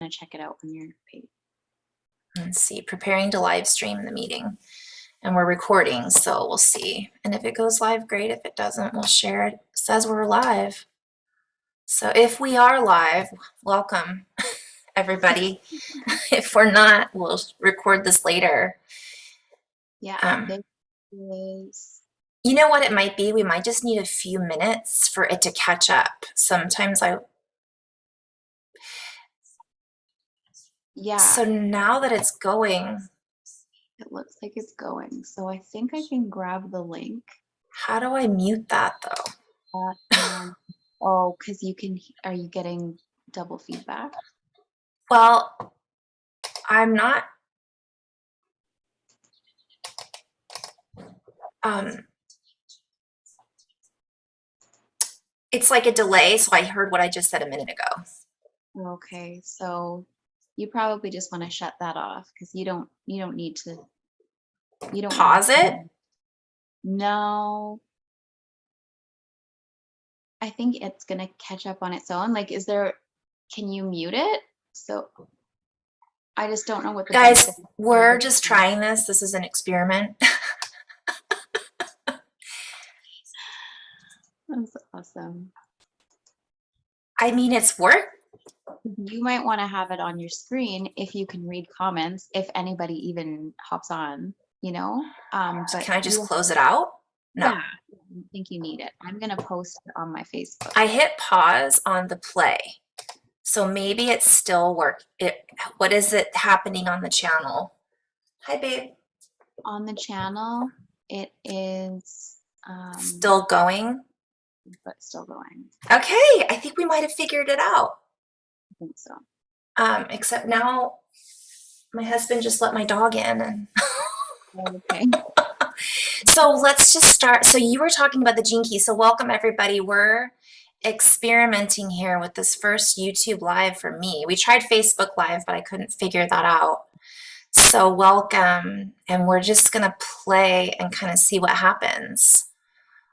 going to check it out on your page. Let's see, preparing to live stream the meeting. And we're recording, so we'll see. And if it goes live, great. If it doesn't, we'll share it. It says we're live. So if we are live, welcome, everybody. If we're not, we'll record this later. Yeah, there is. You know what it might be? We might just need a few minutes for it to catch up. Sometimes Yeah. So now that it's going. It looks like it's going. So I think I can grab the link. How do I mute that though? Oh, because are you getting double feedback? Well, I'm not. It's like a delay, so I heard what I just said a minute ago. Okay, so you probably just want to shut that off because you don't need to. You don't pause it? No. I think it's gonna catch up on its own. Like, can you mute it? So I just don't know what the guys, we're just trying this. This is an experiment. That's awesome. I mean, it's work. You might want to have it on your screen if you can read comments, if anybody even hops on, you know. But can I just close it out? No. Yeah, I don't think you need it. I'm gonna post it on my Facebook. I hit pause on the play. So maybe it's still what is it happening on the channel? Hi, babe. On the channel, it is still going. But still going. Okay, I think we might have figured it out. I think so. Except now my husband just let my dog in and okay. So let's just start. So you were talking about the gene key. So welcome everybody. We're experimenting here with this first YouTube live for me. We tried Facebook Live, but I couldn't figure that out. So welcome, and we're just gonna play and kind of see what happens.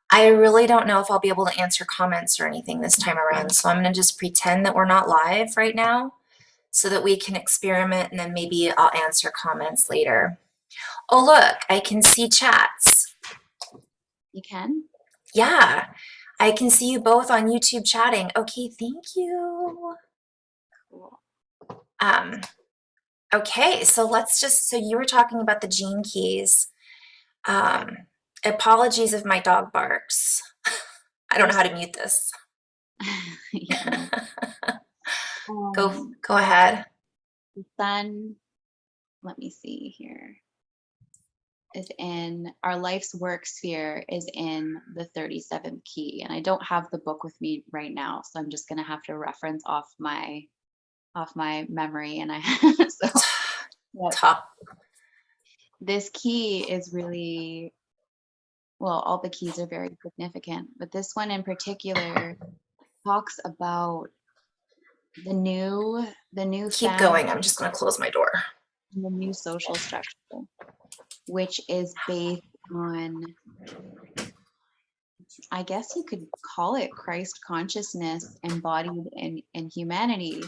I really don't know if I'll be able to answer comments or anything this time around, so I'm gonna just pretend that we're not live right now so that we can experiment, and then maybe I'll answer comments later. Oh look, I can see chats. You can? Yeah, I can see you both on YouTube chatting. Okay, thank you. Cool. Okay, so so you were talking about the gene keys. Apologies if my dog barks. I don't know how to mute this. Yeah. Go ahead. The sun, let me see here, is in our life's work sphere is in the 37th key. And I don't have the book with me right now, so I'm just gonna have to reference off my memory. And Top. This key is really, well, all the keys are very significant, but this one in particular talks about the new Keep going. I'm just going to close my door. The new social structure, which is based on, I guess you could call it Christ consciousness embodied in humanity.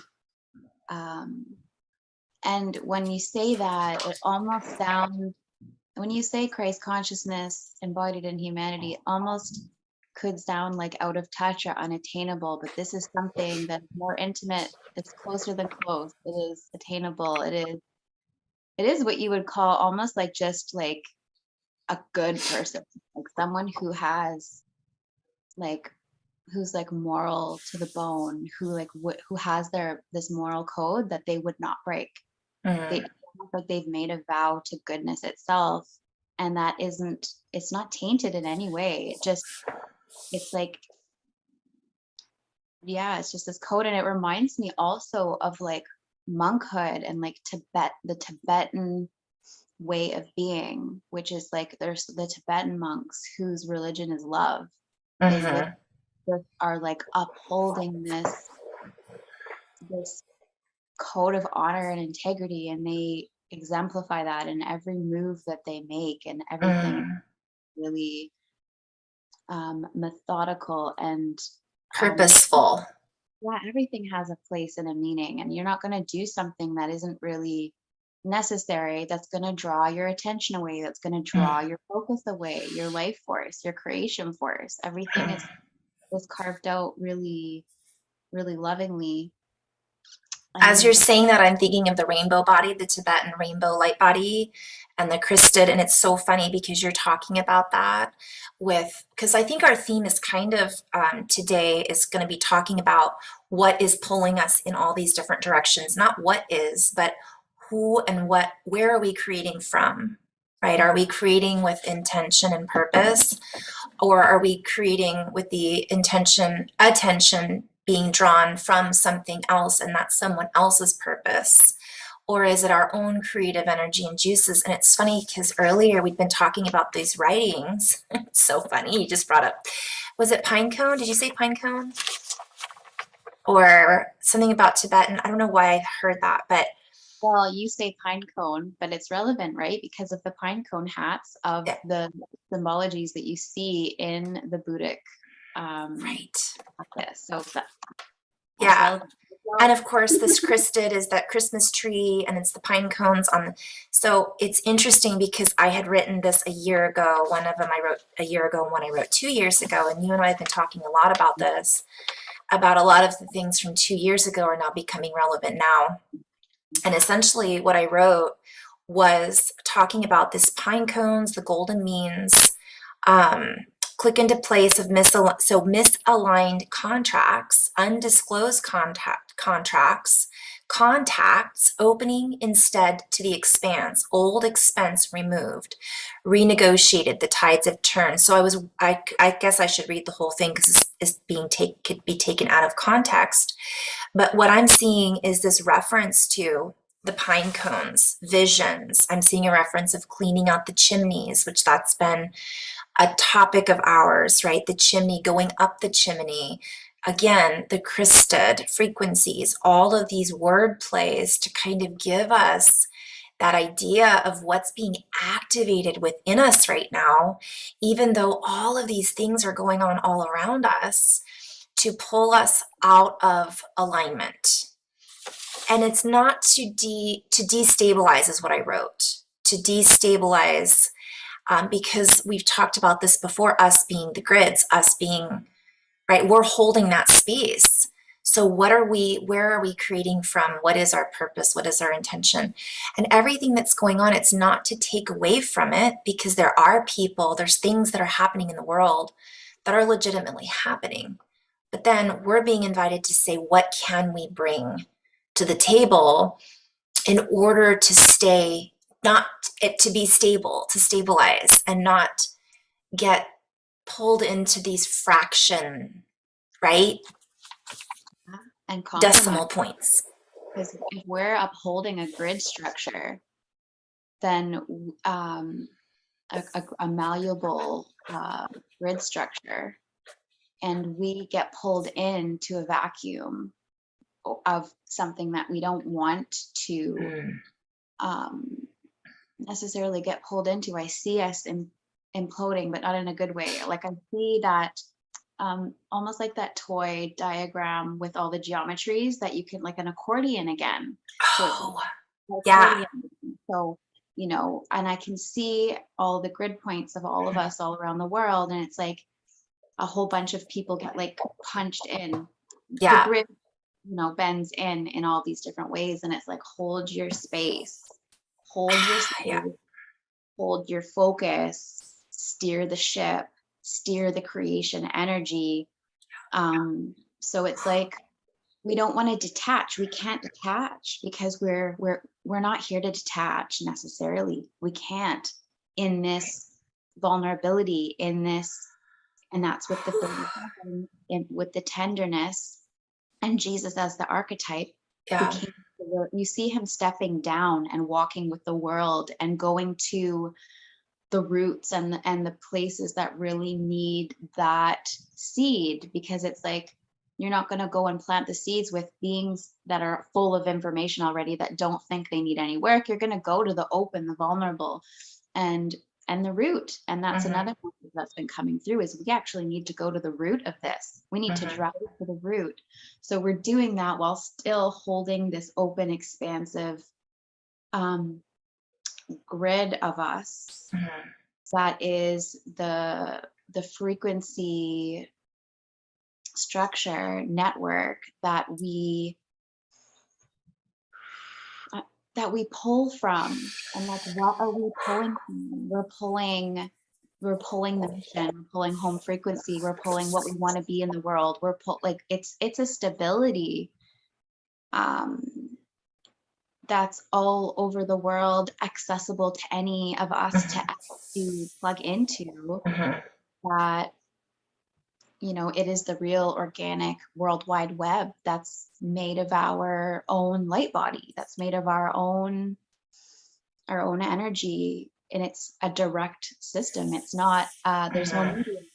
And when you say that, it almost sounds, when you say Christ consciousness embodied in humanity, it almost could sound like out of touch or unattainable, but this is something that's more intimate. It's closer than close. It is attainable. It is what you would call almost like just like a good person, like someone who has who's like moral to the bone, who has this moral code that they would not break. They've made a vow to goodness itself, and that it's not tainted in any way. It's like, yeah, it's just this code. And it reminds me also of like monkhood and like the Tibetan way of being, which is like there's the Tibetan monks whose religion is love. They are like upholding this code of honor and integrity, and they exemplify that in every move that they make, and everything really methodical and purposeful. Yeah, everything has a place and a meaning, and you're not going to do something that isn't really necessary, that's going to draw your attention away, that's going to draw Mm. your focus away, your life force, your creation force. Everything is carved out really, really lovingly. As you're And saying that, I'm thinking of the rainbow body, the Tibetan rainbow light body, and the Christed. And it's so funny because you're talking about that because I think our theme is kind of today is going to be talking about what is pulling us in all these different directions, not what is, but who and what, where are we creating from, right? Are we creating with intention and purpose? Or are we creating with the attention being drawn from something else and that's someone else's purpose? Or is it our own creative energy and juices? And it's funny because earlier we'd been talking about these writings. It's so funny. You just brought up, was it pine cone? Did you say pine cone? Or something about Tibetan? I don't know why I heard that, but well, you say pine cone, but it's relevant, right? Because of the pine cone hats of yeah, the symbologies that you see in the Buddhic right. practice. So that's Yeah. relevant. And of course, this Christed is that Christmas tree, and it's the pine cones on the. So it's interesting because I had written this a year ago. One of them I wrote a year ago, and one I wrote 2 years ago. And you and I have been talking a lot about this, about a lot of the things from 2 years ago are now becoming relevant now. And essentially, what I wrote was talking about this pine cones, the golden means, um, click into place of misaligned contracts, undisclosed contracts, contacts opening instead to the expanse, old expense removed, renegotiated, the tides have turned. So I guess I should read the whole thing because it's could be taken out of context. But what I'm seeing is this reference to the pine cones, visions. I'm seeing a reference of cleaning out the chimneys, which that's been a topic of ours, right? The chimney, going up the chimney. Again, the Christed frequencies, all of these word plays to kind of give us that idea of what's being activated within us right now, even though all of these things are going on all around us, to pull us out of alignment. And it's not to destabilize is what I wrote, to destabilize, because we've talked about this before, us being the grids, us being, right, we're holding that space. So where are we creating from? What is our purpose? What is our intention? And everything that's going on, it's not to take away from it, because there are people, there's things that are happening in the world that are legitimately happening. But then we're being invited to say, what can we bring to the table in order to stay, not it to be stable, to stabilize and not get pulled into these fraction, right? And compromise. Decimal points. Because if we're upholding a grid structure, then a malleable grid structure, and we get pulled into a vacuum of something that we don't want to necessarily get pulled into. I see us imploding, but not in a good way. Like I see that almost like that toy diagram with all the geometries that you can, like an accordion again. So it's Oh, like yeah. accordion. So, you know, and I can see all the grid points of all of us all around the world, and it's like a whole bunch of people get like punched in. The Yeah. grid, you know, bends in all these different ways, and it's like, hold your space, hold your Yeah. space, hold your focus, steer the ship, steer the creation energy. So it's like we don't want to detach. We can't detach because we're not here to detach necessarily. We can't in this vulnerability, in this, and that's with the 37, and with the tenderness and Jesus as the archetype who Yeah. came to the world. You see him stepping down and walking with the world and going to the roots and the places that really need that seed, because it's like you're not going to go and plant the seeds with beings that are full of information already that don't think they need any work. You're going to go to the open, the vulnerable, and and the root. And that's another one that's been coming through, is we actually need to go to the root of this. We need to drive to the root. So we're doing that while still holding this open, expansive grid of us that is the frequency structure network that we pull from. And like, what are we pulling from? We're pulling the mission, we're pulling home frequency, we're pulling what we want to be in the world. Like it's a stability that's all over the world, accessible to any of us to plug into. That, you know, it is the real organic World Wide Web that's made of our own light body, that's made of our own energy, and it's a direct system. It's not there's no medium.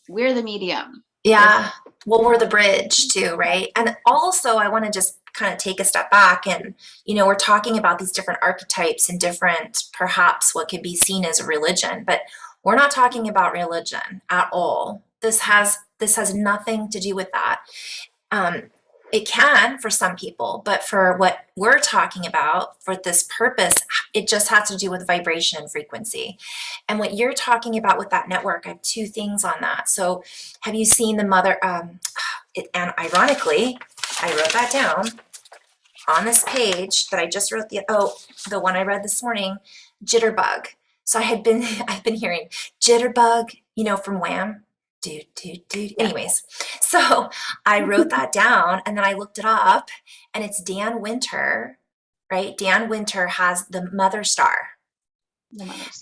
We're the medium. Yeah. Well, we're the bridge too, right? And also I want to just kind of take a step back, and, you know, we're talking about these different archetypes and different, perhaps what could be seen as a religion, but we're not talking about religion at all. This has nothing to do with that. It can for some people, but for what we're talking about, for this purpose, it just has to do with vibration and frequency. And what you're talking about with that network, I have two things on that. So have you seen the mother, and ironically, I wrote that down on this page that I just wrote, the one I read this morning, Jitterbug. So I've been hearing Jitterbug, you know, from Wham. Dude. Anyways, so I wrote that down, and then I looked it up, and it's Dan Winter, right? Dan Winter has the Mother Star.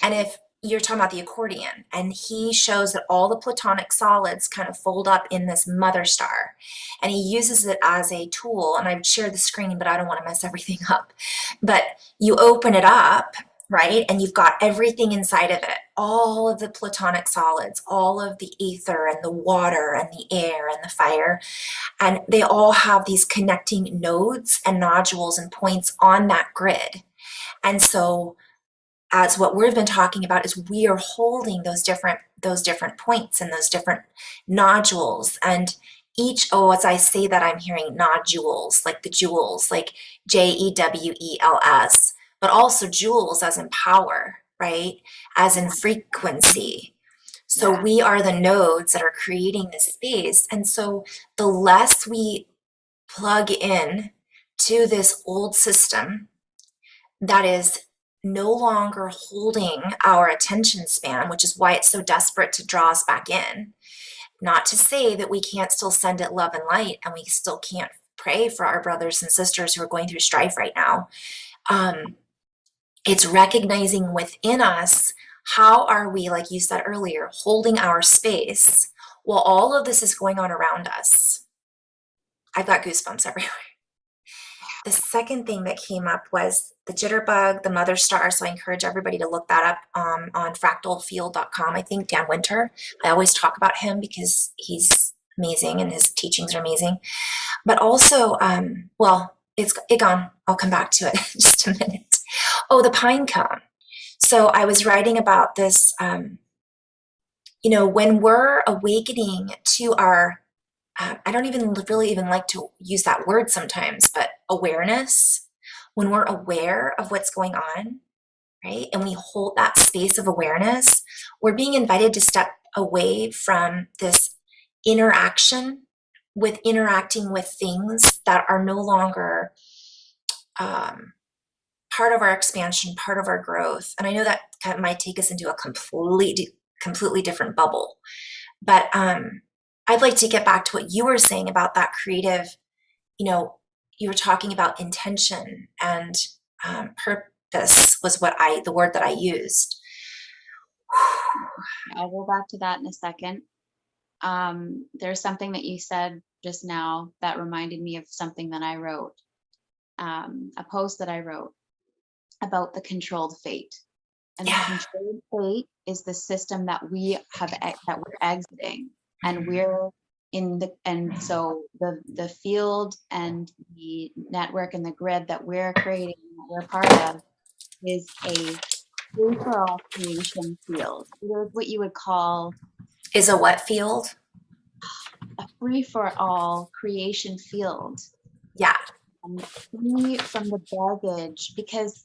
And if you're talking about the accordion, and he shows that all the platonic solids kind of fold up in this Mother Star, and he uses it as a tool. And I've shared the screen, but I don't want to mess everything up. But you open it up, right? And you've got everything inside of it, all of the platonic solids, all of the ether and the water and the air and the fire. And they all have these connecting nodes and nodules and points on that grid. And so as what we've been talking about is we are holding those different points and those different nodules. And each, as I say that, I'm hearing nodules, like the jewels, like JEWELS, but also jewels as in power, right? As in frequency. So we are the nodes that are creating this space. And so the less we plug in to this old system that is no longer holding our attention span, which is why it's so desperate to draw us back in. Not to say that we can't still send it love and light, and we still can't pray for our brothers and sisters who are going through strife right now. It's recognizing within us, how are we, like you said earlier, holding our space while all of this is going on around us. I've got goosebumps everywhere. The second thing that came up was the Jitterbug, the Mother Star. So I encourage everybody to look that up on fractalfield.com. I think Dan Winter, I always talk about him because he's amazing and his teachings are amazing. But also, it's gone. I'll come back to it in just a minute. Oh, the pine cone. So I was writing about this, when we're awakening to our, I don't really even like to use that word sometimes, but awareness, when we're aware of what's going on, right? And we hold that space of awareness, we're being invited to step away from this interacting with things that are no longer part of our expansion, part of our growth. And I know that kind of might take us into a completely different bubble. But I'd like to get back to what you were saying about that creative, you were talking about intention and purpose was the word that I used. I'll go back to that in a second. There's something that you said just now that reminded me of something that I wrote, a post that I wrote about the controlled fate. And the controlled fate is the system that we're exiting, and we're in and so the field and the network and the grid that we're creating, that we're part of, is a free for all creation field. It is what you would call Is a what field? a free for all creation field. Yeah. Free from the baggage, because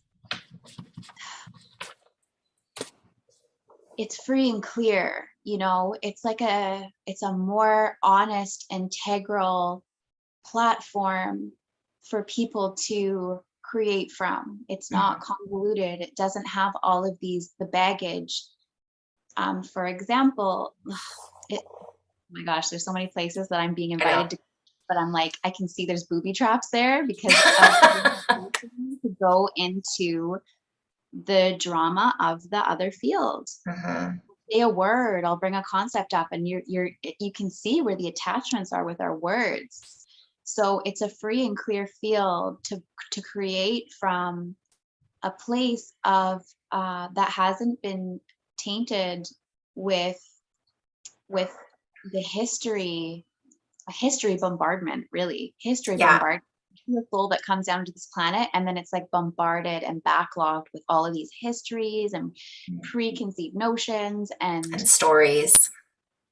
it's free and clear, you know, it's a more honest, integral platform for people to create from. It's not convoluted. It doesn't have all of the baggage. For example, oh my gosh, there's so many places that I'm being invited to, but I'm like, I can see there's booby traps there because of to go into the drama of the other field. Say a word, I'll bring a concept up, and you can see where the attachments are with our words. So it's a free and clear field to create from a place of that hasn't been tainted with the history bombardment, really. Bombardment. The soul that comes down to this planet, and then it's like bombarded and backlogged with all of these histories and preconceived notions and stories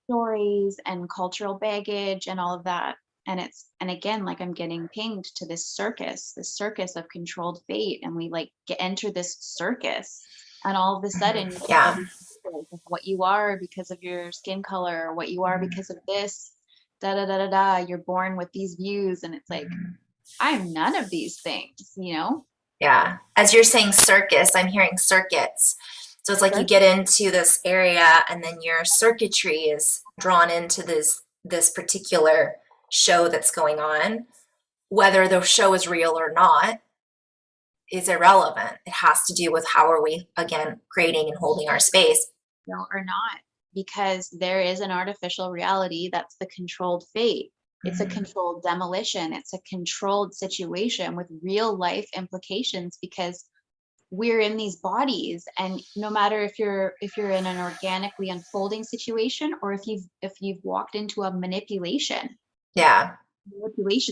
and cultural baggage and all of that. And again, like, I'm getting pinged to this circus of controlled fate, and we like enter this circus, and all of a sudden what you are because of your skin color, or what you are because of this, you're born with these views, and it's like, I'm none of these things, you know? Yeah. As you're saying circus, I'm hearing circuits. So it's like you get into this area, and then your circuitry is drawn into this particular show that's going on. Whether the show is real or not is irrelevant. It has to do with how are we, again, creating and holding our space. No, or not, because there is an artificial reality that's the controlled fate. It's a controlled demolition. It's a controlled situation with real life implications, because we're in these bodies, and no matter if you're in an organically unfolding situation, or if you've walked into a manipulation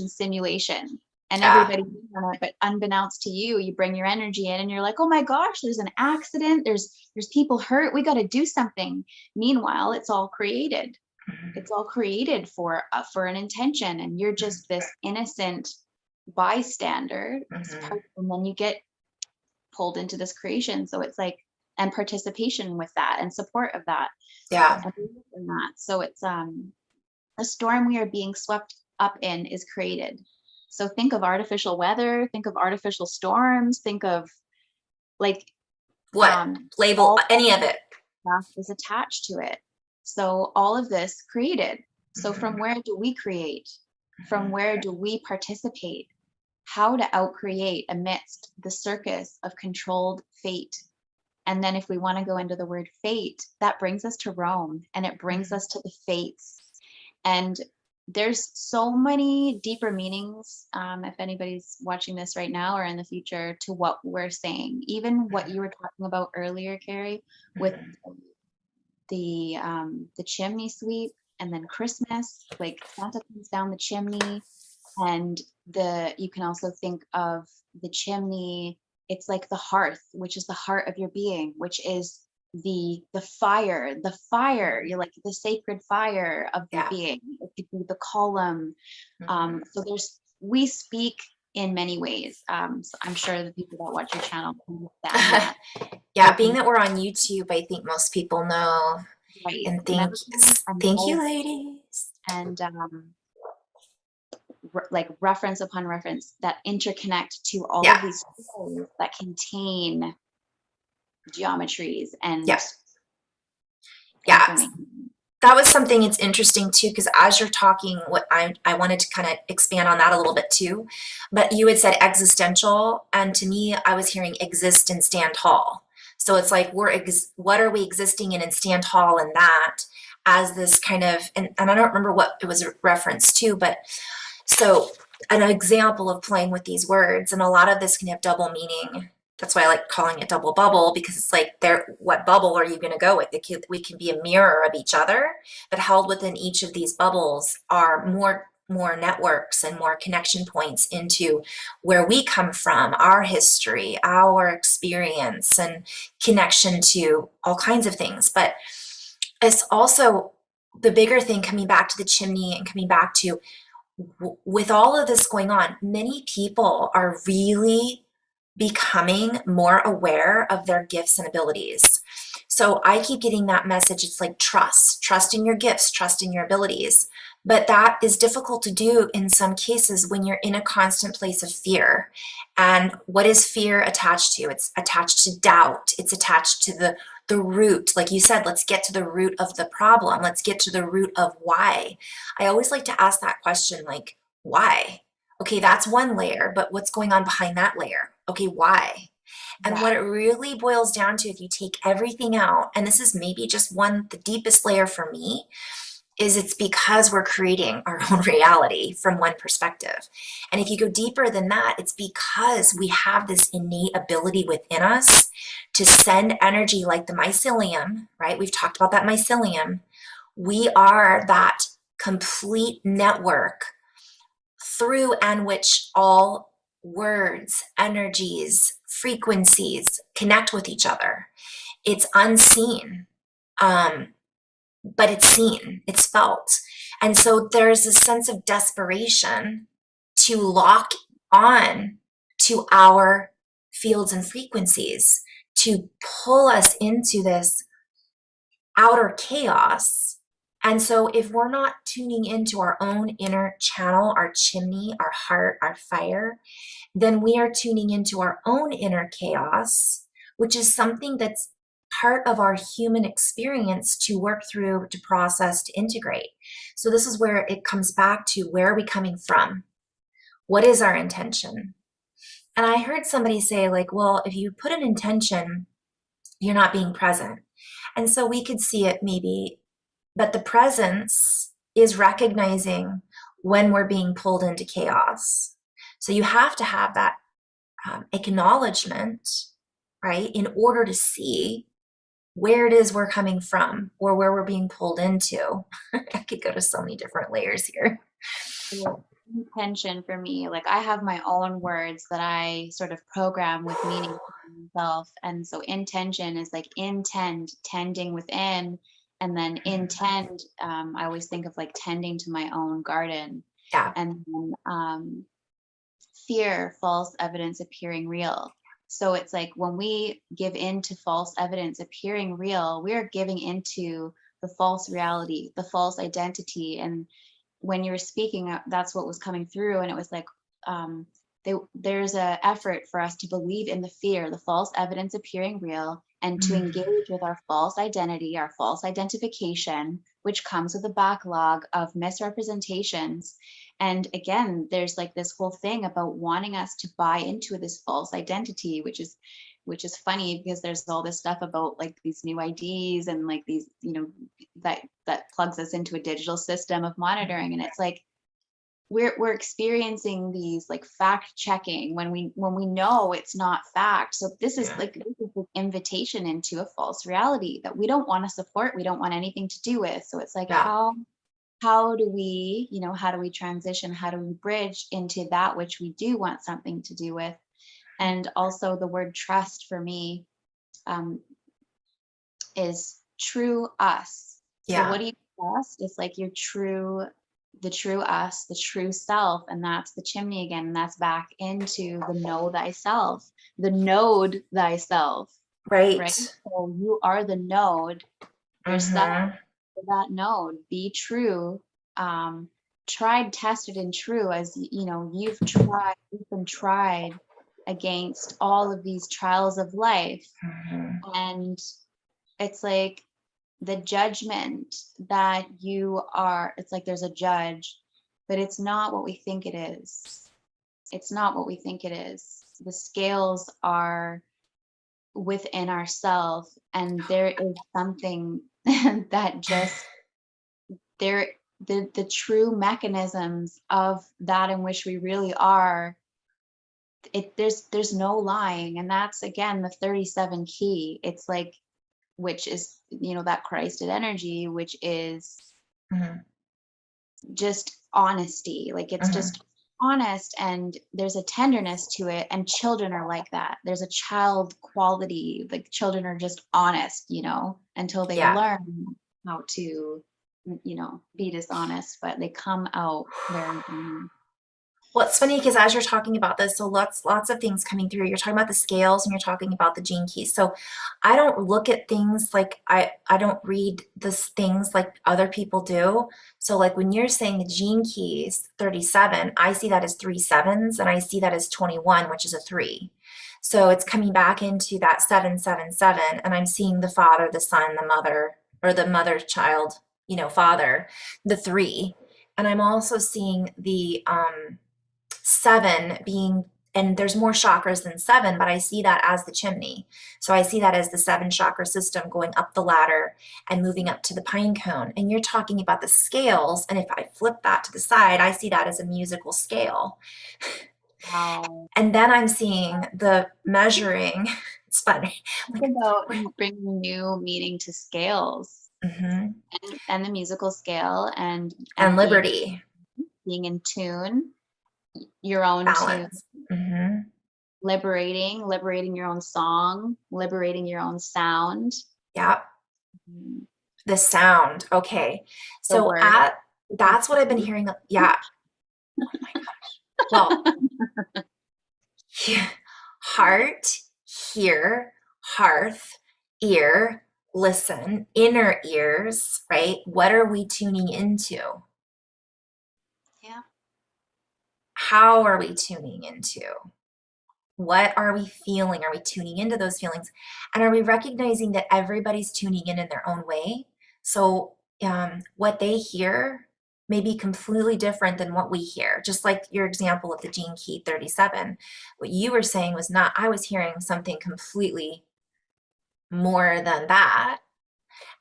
simulation, and everybody's on it, but unbeknownst to you, you bring your energy in, and you're like, oh my gosh, there's an accident, there's people hurt, we got to do something. Meanwhile, it's all created. It's all created for an intention, and you're just this innocent bystander, and then you get pulled into this creation. So it's like, and participation with that, and support of that. And that. So it's a storm we are being swept up in is created. So think of artificial weather, think of artificial storms, think of like label any of it is attached to it. So all of this created. So from where do we create? From where do we participate? How to outcreate amidst the circus of controlled fate. And then if we want to go into the word fate, that brings us to Rome, and it brings us to the fates. And there's so many deeper meanings, if anybody's watching this right now or in the future, to what we're saying. Even what you were talking about earlier, Carrie, with the chimney sweep, and then Christmas, like Santa comes down the chimney, and you can also think of the chimney, it's like the hearth, which is the heart of your being, which is the fire, you're like the sacred fire of your being. It could be the column. So we speak in many ways. So I'm sure the people that watch your channel can understand that. Being that we're on YouTube, I think most people know. Right. And thank you, ladies. And like reference upon reference that interconnect to all of these stories that contain geometries and that was something. It's interesting too, because as you're talking, what I wanted to kind of expand on that a little bit too, but you had said existential, and to me I was hearing exist and stand tall. So it's like what are we existing in and stand tall in that as this kind of, and I don't remember what it was a reference to, but so an example of playing with these words, and a lot of this can have double meaning. That's why I like calling it double bubble, because it's like, what bubble are you going to go with? We can be a mirror of each other, but held within each of these bubbles are more more networks and more connection points into where we come from, our history, our experience, and connection to all kinds of things. But it's also the bigger thing, coming back to the chimney and coming back to, with all of this going on, many people are really becoming more aware of their gifts and abilities. So I keep getting that message. It's like trust in your gifts, trust in your abilities. But that is difficult to do in some cases when you're in a constant place of fear. And what is fear attached to? It's attached to doubt. It's attached to the root. Like you said, let's get to the root of the problem. Let's get to the root of why. I always like to ask that question, like, why? Okay, that's one layer, but what's going on behind that layer? Okay, why? And what it really boils down to, if you take everything out, and this is maybe just the deepest layer for me, is it's because we're creating our own reality from one perspective. And if you go deeper than that, it's because we have this innate ability within us to send energy like the mycelium, right? We've talked about that mycelium. We are that complete network through and which all words, energies, frequencies connect with each other. It's unseen, but it's seen, it's felt. And so there's a sense of desperation to lock on to our fields and frequencies, to pull us into this outer chaos. And so if we're not tuning into our own inner channel, our chimney, our heart, our fire, then we are tuning into our own inner chaos, which is something that's part of our human experience to work through, to process, to integrate. So this is where it comes back to, where are we coming from? What is our intention? And I heard somebody say, like, well, if you put an intention, you're not being present. And so we could see it maybe, but the presence is recognizing when we're being pulled into chaos. So you have to have that acknowledgement, right, in order to see where it is we're coming from or where we're being pulled into. I could go to so many different layers here. Intention for me, like I have my own words that I sort of program with meaning for myself. And so intention is like intend, tending within, and then intend. I always think of like tending to my own garden. Yeah. And then fear, false evidence appearing real. So it's like when we give in to false evidence appearing real, we are giving into the false reality, the false identity. And when you were speaking, that's what was coming through. And it was like, there's a effort for us to believe in the fear, the false evidence appearing real, and to engage with our false identity, our false identification, which comes with a backlog of misrepresentations. And again, there's like this whole thing about wanting us to buy into this false identity, which is funny because there's all this stuff about like these new IDs and like these, that plugs us into a digital system of monitoring. And it's like, we're experiencing these like fact checking when we know it's not fact. So this is like an invitation into a false reality that we don't want to support. We don't want anything to do with. So it's like, how do we, how do we transition? How do we bridge into that which we do want something to do with? And also the word trust for me is true us. So what do you trust? It's like the true us, the true self. And that's the chimney again. And that's back into the know thyself, the node thyself. Right. So you are the node yourself. That node, be true, tried, tested, and true. As you've been tried against all of these trials of life. And it's like the judgment that you are, it's like there's a judge, but it's not what we think it is. It's not what we think it is. The scales are within ourselves, and there is something that just the true mechanisms of that in which we really are, there's no lying. And that's again the 37 key. It's like, which is that Christed energy, which is just honesty. Like it's just honest, and there's a tenderness to it, and children are like that. There's a child quality. Like children are just honest, until they Yeah. learn how to, be dishonest, but they come out very Well, it's funny because as you're talking about this, so lots of things coming through. You're talking about the scales and you're talking about the gene keys. So I don't look at things like I don't read this things like other people do. So like when you're saying the gene keys 37, I see that as 3 sevens, and I see that as 21, which is a 3. So it's coming back into that 777, and I'm seeing the father, the son, the mother, or the mother, child, father, the 3. And I'm also seeing the 7 being, and there's more chakras than 7, but I see that as the chimney. So I see that as the 7 chakra system going up the ladder and moving up to the pine cone. And you're talking about the scales. And if I flip that to the side, I see that as a musical scale. wow. And then I'm seeing the measuring. It's funny. Think about bringing new meaning to scales, and the musical scale, and liberty, being in tune, your own balance. tune, liberating your own song, liberating your own sound. Yeah. The sound. Okay. So that's what I've been hearing. Yeah. Oh my gosh. Well, heart, hear, hearth, ear, listen, inner ears, right? What are we tuning into? Yeah. How are we tuning into? What are we feeling? Are we tuning into those feelings? And are we recognizing that everybody's tuning in their own way? So what they hear may be completely different than what we hear. Just like your example of the gene key 37. What you were saying was not, I was hearing something completely more than that.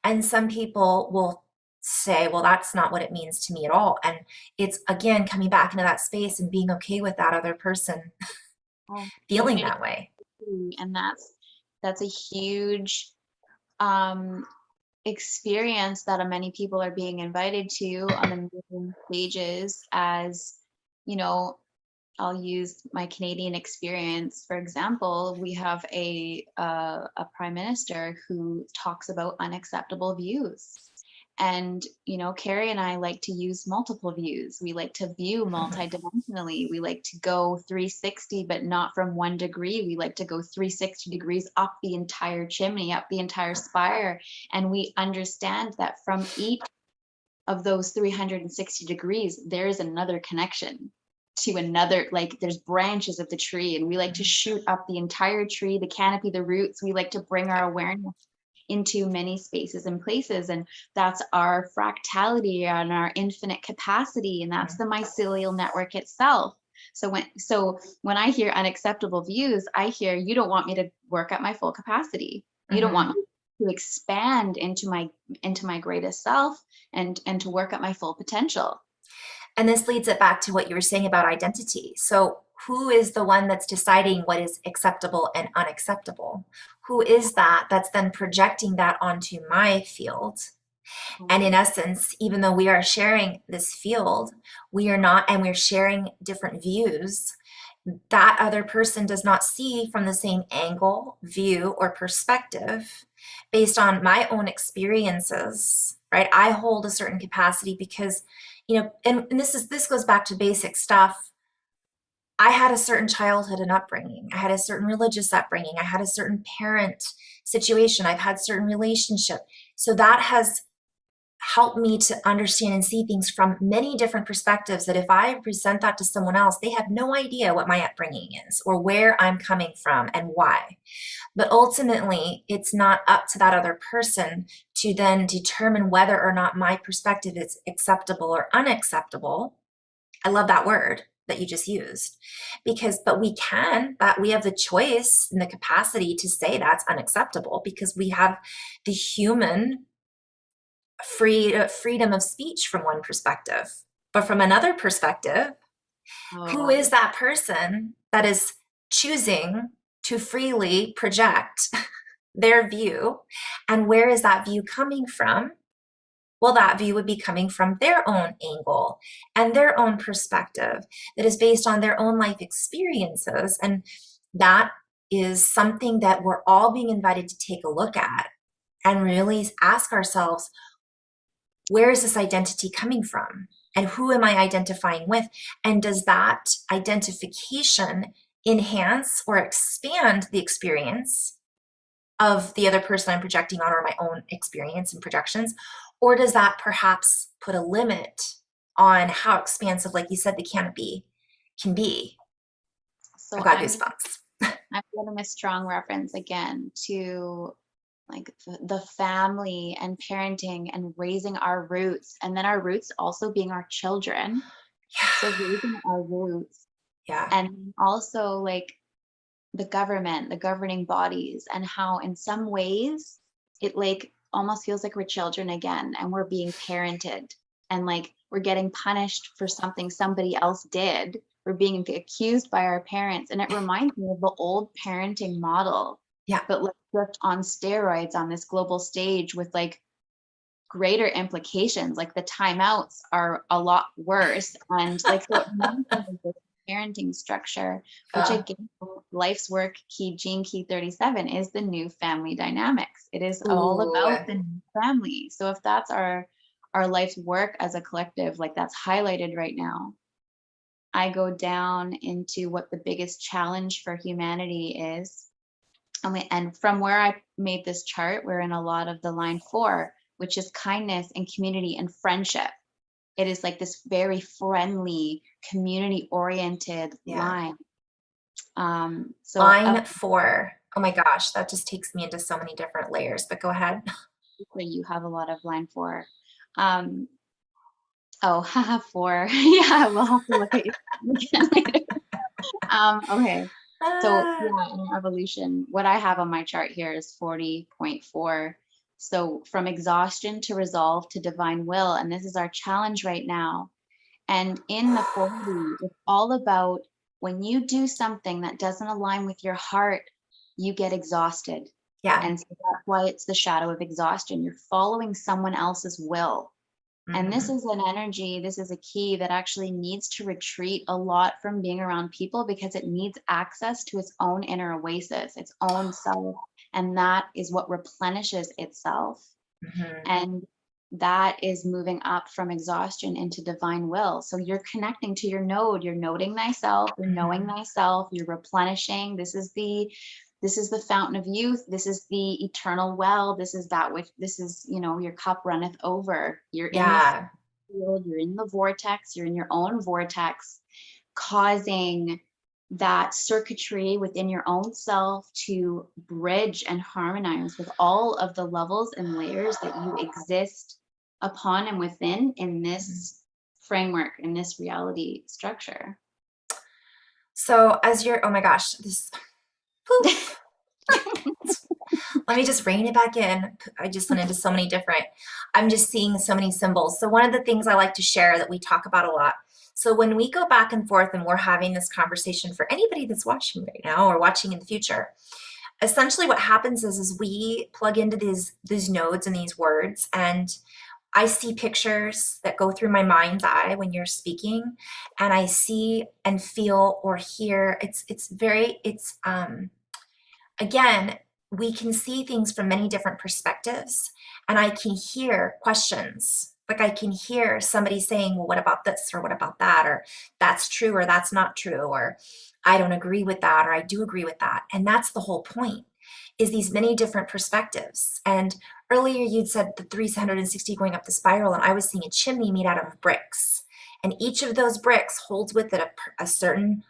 And some people will say, well, that's not what it means to me at all. And it's, again, coming back into that space and being okay with that other person feeling that way. And that's a huge experience that many people are being invited to on the moving stages. As I'll use my Canadian experience for example. We have a prime minister who talks about unacceptable views. And, Carrie and I like to use multiple views. We like to view multidimensionally. We like to go 360, but not from 1 degree. We like to go 360 degrees up the entire chimney, up the entire spire. And we understand that from each of those 360 degrees, there is another connection to another, like there's branches of the tree, and we like to shoot up the entire tree, the canopy, the roots. We like to bring our awareness into many spaces and places, and that's our fractality and our infinite capacity, and that's the mycelial network itself. So when I hear unacceptable views, I hear, you don't want me to work at my full capacity. You don't want me to expand into my greatest self and to work at my full potential. And this leads it back to what you were saying about identity. So who is the one that's deciding what is acceptable and unacceptable? Who is that that's then projecting that onto my field? And in essence, even though we are sharing this field, we are not, and we're sharing different views, that other person does not see from the same angle, view, or perspective based on my own experiences, right? I hold a certain capacity because, and this goes back to basic stuff. I had a certain childhood and upbringing. I had a certain religious upbringing. I had a certain parent situation. I've had certain relationship. So that has helped me to understand and see things from many different perspectives, that if I present that to someone else, they have no idea what my upbringing is or where I'm coming from and why. But ultimately, it's not up to that other person to then determine whether or not my perspective is acceptable or unacceptable. I love that word that you just used, but we have the choice and the capacity to say that's unacceptable, because we have the human freedom of speech from one perspective. But from another perspective, who is that person that is choosing to freely project their view, and where is that view coming from? Well, that view would be coming from their own angle and their own perspective that is based on their own life experiences. And that is something that we're all being invited to take a look at and really ask ourselves, where is this identity coming from? And who am I identifying with? And does that identification enhance or expand the experience of the other person I'm projecting on, or my own experience and projections? Or does that perhaps put a limit on how expansive, like you said, the canopy can be? So I've got goosebumps. I'm getting a strong reference again to like the family and parenting and raising our roots, and then our roots also being our children. So raising our roots, Yeah. and also like the government, the governing bodies, and how in some ways it like almost feels like we're children again, and we're being parented, and like we're getting punished for something somebody else did. We're being accused by our parents, and it reminds me of the old parenting model. Yeah. But like just on steroids on this global stage with like greater implications. Like the timeouts are a lot worse, and like so it reminds me of this parenting structure, which again, life's work key gene key 37 is the new family dynamics. It is all about the new family. So if that's our life's work as a collective, like that's highlighted right now, I go down into what the biggest challenge for humanity is. And from where I made this chart, we're in a lot of the line 4, which is kindness and community and friendship. It is like this very friendly, community-oriented line. So line 4. Oh my gosh, that just takes me into so many different layers, but go ahead. You have a lot of line 4. Oh, haha, 4. Yeah, we'll have to look at you later. Okay. So yeah, in evolution, what I have on my chart here is 40.4. So from exhaustion to resolve to divine will, and this is our challenge right now. And in the 40, it's all about when you do something that doesn't align with your heart, you get exhausted. Yeah. And so that's why it's the shadow of exhaustion. You're following someone else's will. And this is an energy, this is a key that actually needs to retreat a lot from being around people, because it needs access to its own inner oasis, its own self. And that is what replenishes itself. And that is moving up from exhaustion into divine will. So you're connecting to your node, you're noting thyself, you're knowing thyself, you're replenishing. This is the fountain of youth. This is the eternal well. This is that which, this is, your cup runneth over. You're in the field, you're in the vortex, you're in your own vortex, causing that circuitry within your own self to bridge and harmonize with all of the levels and layers that you exist upon and within in this framework, in this reality structure. So as you're, oh my gosh, this, poof. Let me just rein it back in. I just went into so many different, I'm just seeing so many symbols. So one of the things I like to share that we talk about a lot. So when we go back and forth and we're having this conversation, for anybody that's watching right now or watching in the future, essentially what happens is we plug into these nodes and these words, and I see pictures that go through my mind's eye when you're speaking, and I see and feel or hear. Again, we can see things from many different perspectives, and I can hear questions. Like I can hear somebody saying, well, what about this? Or what about that? Or that's true, or that's not true, or I don't agree with that, or I do agree with that. And that's the whole point, is these many different perspectives. And earlier you'd said the 360 going up the spiral, and I was seeing a chimney made out of bricks. And each of those bricks holds with it a certain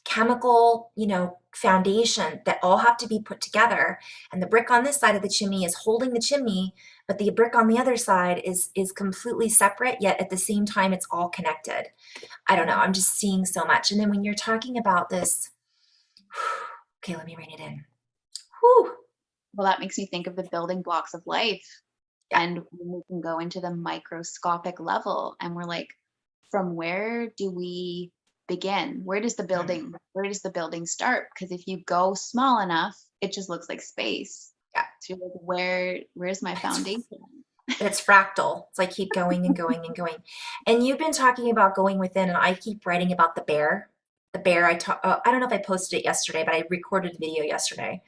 chemical, foundation that all have to be put together. And the brick on this side of the chimney is holding the chimney, but the brick on the other side is completely separate, yet at the same time, it's all connected. I don't know. I'm just seeing so much. And then when you're talking about this, okay, let me rein it in. Whew. Well, that makes me think of the building blocks of life. Yeah. And we can go into the microscopic level, and we're like, from where do we begin? Where does the building start? Because if you go small enough, it just looks like space. Yeah. So you're like, where's my foundation? but it's fractal. It's like keep going and going and going. And you've been talking about going within, and I keep writing about the bear. The bear, I don't know if I posted it yesterday, but I recorded a video yesterday.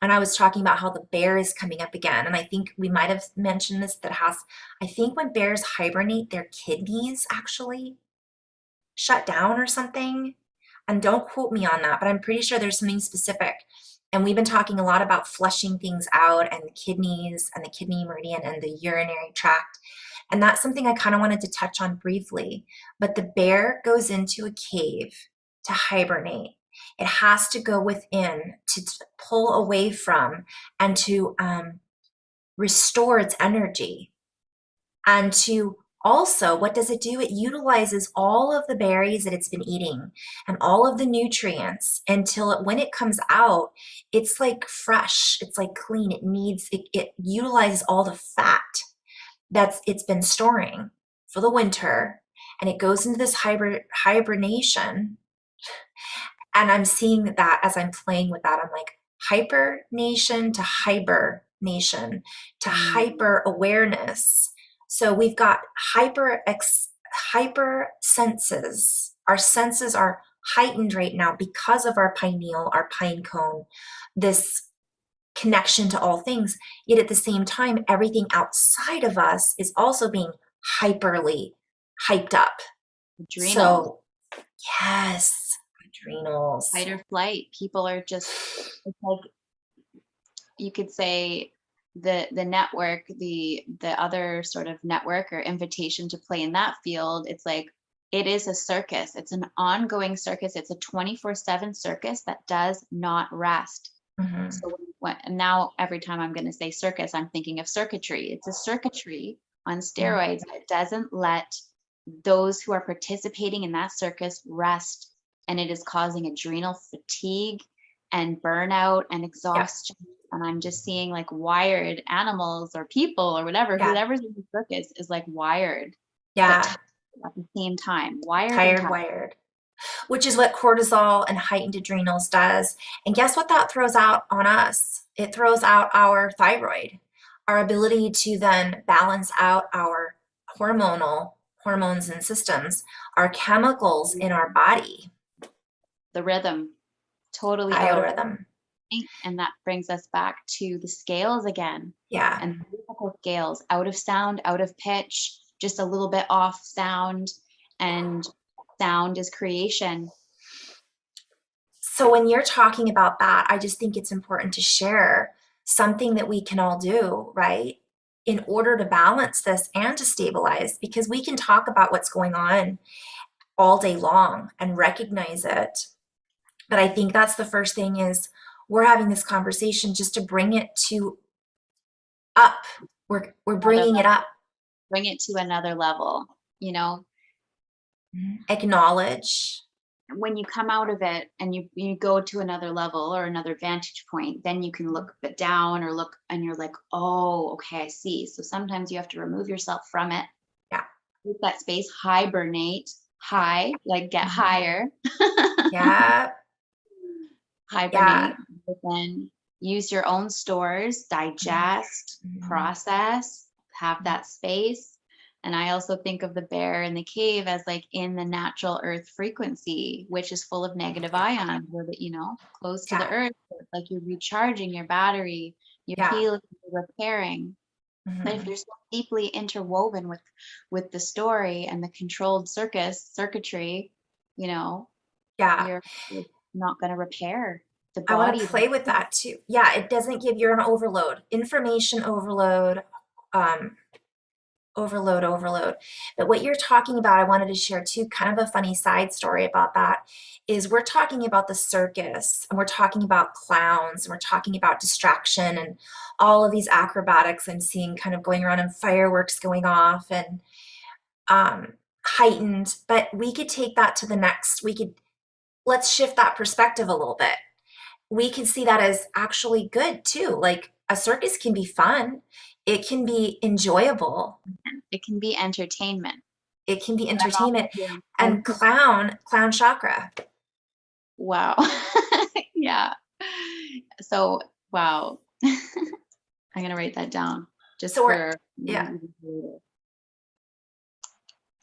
And I was talking about how the bear is coming up again. And I think we might have mentioned this, I think when bears hibernate, their kidneys actually shut down or something. And don't quote me on that, but I'm pretty sure there's something specific. And we've been talking a lot about flushing things out and the kidneys and the kidney meridian and the urinary tract. And that's something I kind of wanted to touch on briefly. But the bear goes into a cave to hibernate. It has to go within to pull away from and to restore its energy. And to also, what does it do? It utilizes all of the berries that it's been eating and all of the nutrients until when it comes out, it's like fresh, it's like clean. It utilizes all the fat it's been storing for the winter, and it goes into this hibernation. And I'm seeing that as I'm playing with that, I'm like hibernation to hibernation to hyper awareness. So we've got hyper senses. Our senses are heightened right now because of our pineal, our pine cone, this connection to all things. Yet at the same time, everything outside of us is also being hyperly hyped up. Adrenals. So, yes, adrenals. Fight or flight. People are just, it's like, you could say the network, the other sort of network or invitation to play in that field, it's like, it is a circus. It's an ongoing circus. It's a 24/7 circus that does not rest. Mm-hmm. So and now every time I'm going to say circus, I'm thinking of circuitry. It's a circuitry on steroids that doesn't let those who are participating in that circus rest. And it is causing adrenal fatigue and burnout and exhaustion. Yeah. And I'm just seeing like wired animals or people or whatever, whoever's in the circus is like wired. Yeah. But at the same time, wired. Which is what cortisol and heightened adrenals does. And guess what that throws out on us? It throws out our thyroid, our ability to then balance out our hormones and systems, our chemicals in our body. The rhythm, totally biorhythm. And that brings us back to the scales again. Yeah. And musical scales, out of sound, out of pitch, just a little bit off sound, and sound is creation. So when you're talking about that, I just think it's important to share something that we can all do, right? In order to balance this and to stabilize, because we can talk about what's going on all day long and recognize it. But I think that's the first thing is we're having this conversation just to bring it to up. We're bringing it up. Bring it to another level, you know. Acknowledge. When you come out of it and you go to another level or another vantage point, then you can look down or look and you're like, oh, okay, I see. So sometimes you have to remove yourself from it. Yeah. Keep that space, hibernate, like get higher. Yeah. Hibernate, but then use your own stores, digest, process, have that space. And I also think of the bear in the cave as like in the natural earth frequency, which is full of negative ions, where that, close to the earth, it's like you're recharging your battery, you're healing, you're repairing. But if you're so deeply interwoven with the story and the controlled circuitry, you're not going to repair the body. I want to play with that too. Yeah, it doesn't give you an overload, information overload, overload. But what you're talking about, I wanted to share too, kind of a funny side story about that, is we're talking about the circus and we're talking about clowns and we're talking about distraction and all of these acrobatics I'm seeing kind of going around and fireworks going off and heightened. But we could take that to the next, let's shift that perspective a little bit. We can see that as actually good too. Like a circus can be fun. It can be enjoyable. It can be entertainment. It can be entertainment. And clown chakra. Wow. Yeah. So, wow. I'm going to write that down. just So for yeah.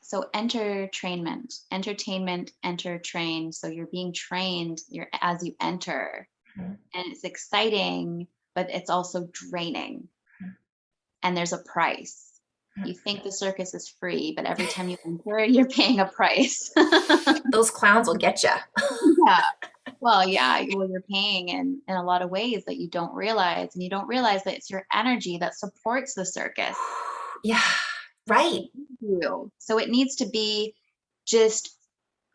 so entertainment, enter, train. So you're being trained, you're as you enter, Mhm. and it's exciting, but it's also draining. Mhm. And there's a price. Mhm. You think the circus is free, but every time you enter it, you're paying a price. Those clowns will get you. Yeah. Well, yeah, well, you're paying in a lot of ways that you don't realize, and you don't realize that it's your energy that supports the circus. Yeah, right. You. So it needs to be just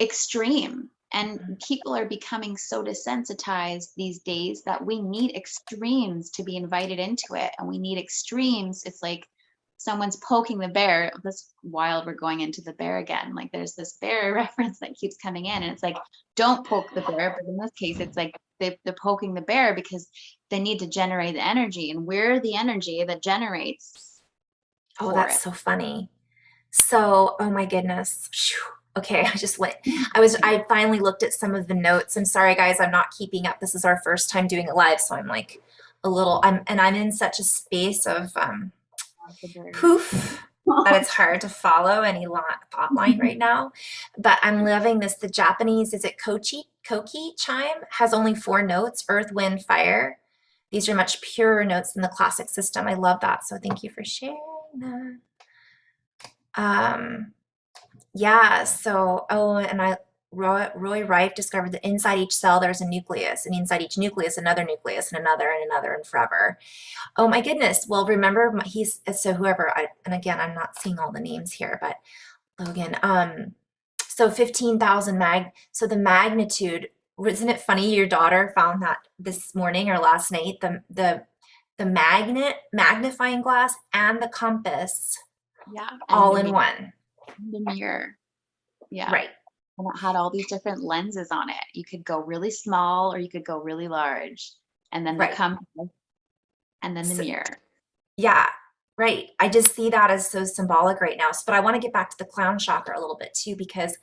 extreme. And people are becoming so desensitized these days that we need extremes to be invited into it. And we need extremes. It's like someone's poking the bear. That's wild. We're going into the bear again. Like there's this bear reference that keeps coming in. And it's like, don't poke the bear. But in this case, it's like they're poking the bear because they need to generate the energy. And we're the energy that generates Oh, for that's it. so funny. So, oh my goodness. Phew. Okay, I just went. I finally looked at some of the notes. I'm sorry, guys, I'm not keeping up. This is our first time doing it live, so I'm like I'm in such a space of poof that it's hard to follow any thought line right now. But I'm loving this. The Japanese, is it Koki chime has only 4 notes: earth, wind, fire. These are much purer notes than the classic system. I love that. So thank you for sharing that. Yeah, so, oh, and Roy Reif discovered that inside each cell there's a nucleus, and inside each nucleus another nucleus, and another, and forever. Oh my goodness. Well, remember, so whoever, and again, I'm not seeing all the names here, but Logan, so 15,000 so the magnitude, isn't it funny your daughter found that this morning or last night, the magnifying glass and the compass Yeah. all in one. The mirror. Yeah. Right. And it had all these different lenses on it. You could go really small or you could go really large. And then the Right. compass and then the So, mirror. yeah, right. I just see that as so symbolic right now. But I want to get back to the clown chakra a little bit too, because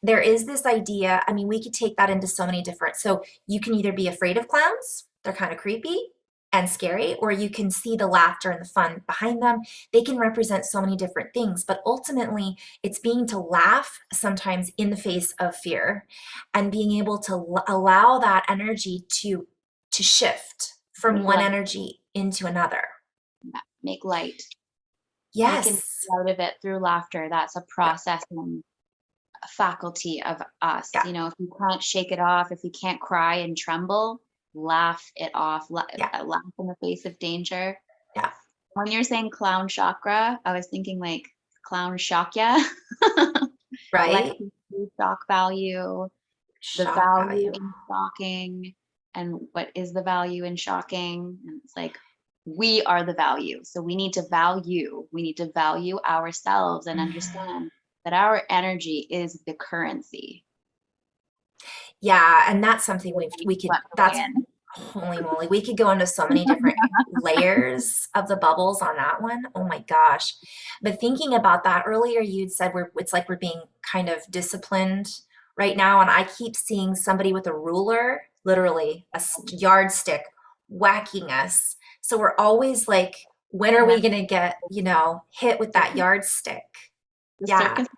there is this idea. I mean, we could take that into so many different. So you can either be afraid of clowns, they're kind of creepy and scary, or you can see the laughter and the fun behind them. They can represent so many different things, but ultimately it's being to laugh sometimes in the face of fear and being able to allow that energy to shift from one energy into another. Make light. Yes. We can get out of it through laughter. That's a processing faculty of us. Yeah. You know, if you can't shake it off, if you can't cry and tremble, laugh it off. Laugh in the face of danger. Yeah. When you're saying clown chakra, I was thinking like clown shakya. Right. Like shock value, the value in shocking, and what is the value in shocking? And it's like, we are the value. So we need to value ourselves and understand that our energy is the currency. Yeah, and that's something we could, that's, holy moly, we could go into so many different layers of the bubbles on that one. Oh my gosh. But thinking about that earlier, you'd said it's like we're being kind of disciplined right now. And I keep seeing somebody with a ruler, literally a yardstick, whacking us. So we're always like, when are we going to get, hit with that yardstick? The circus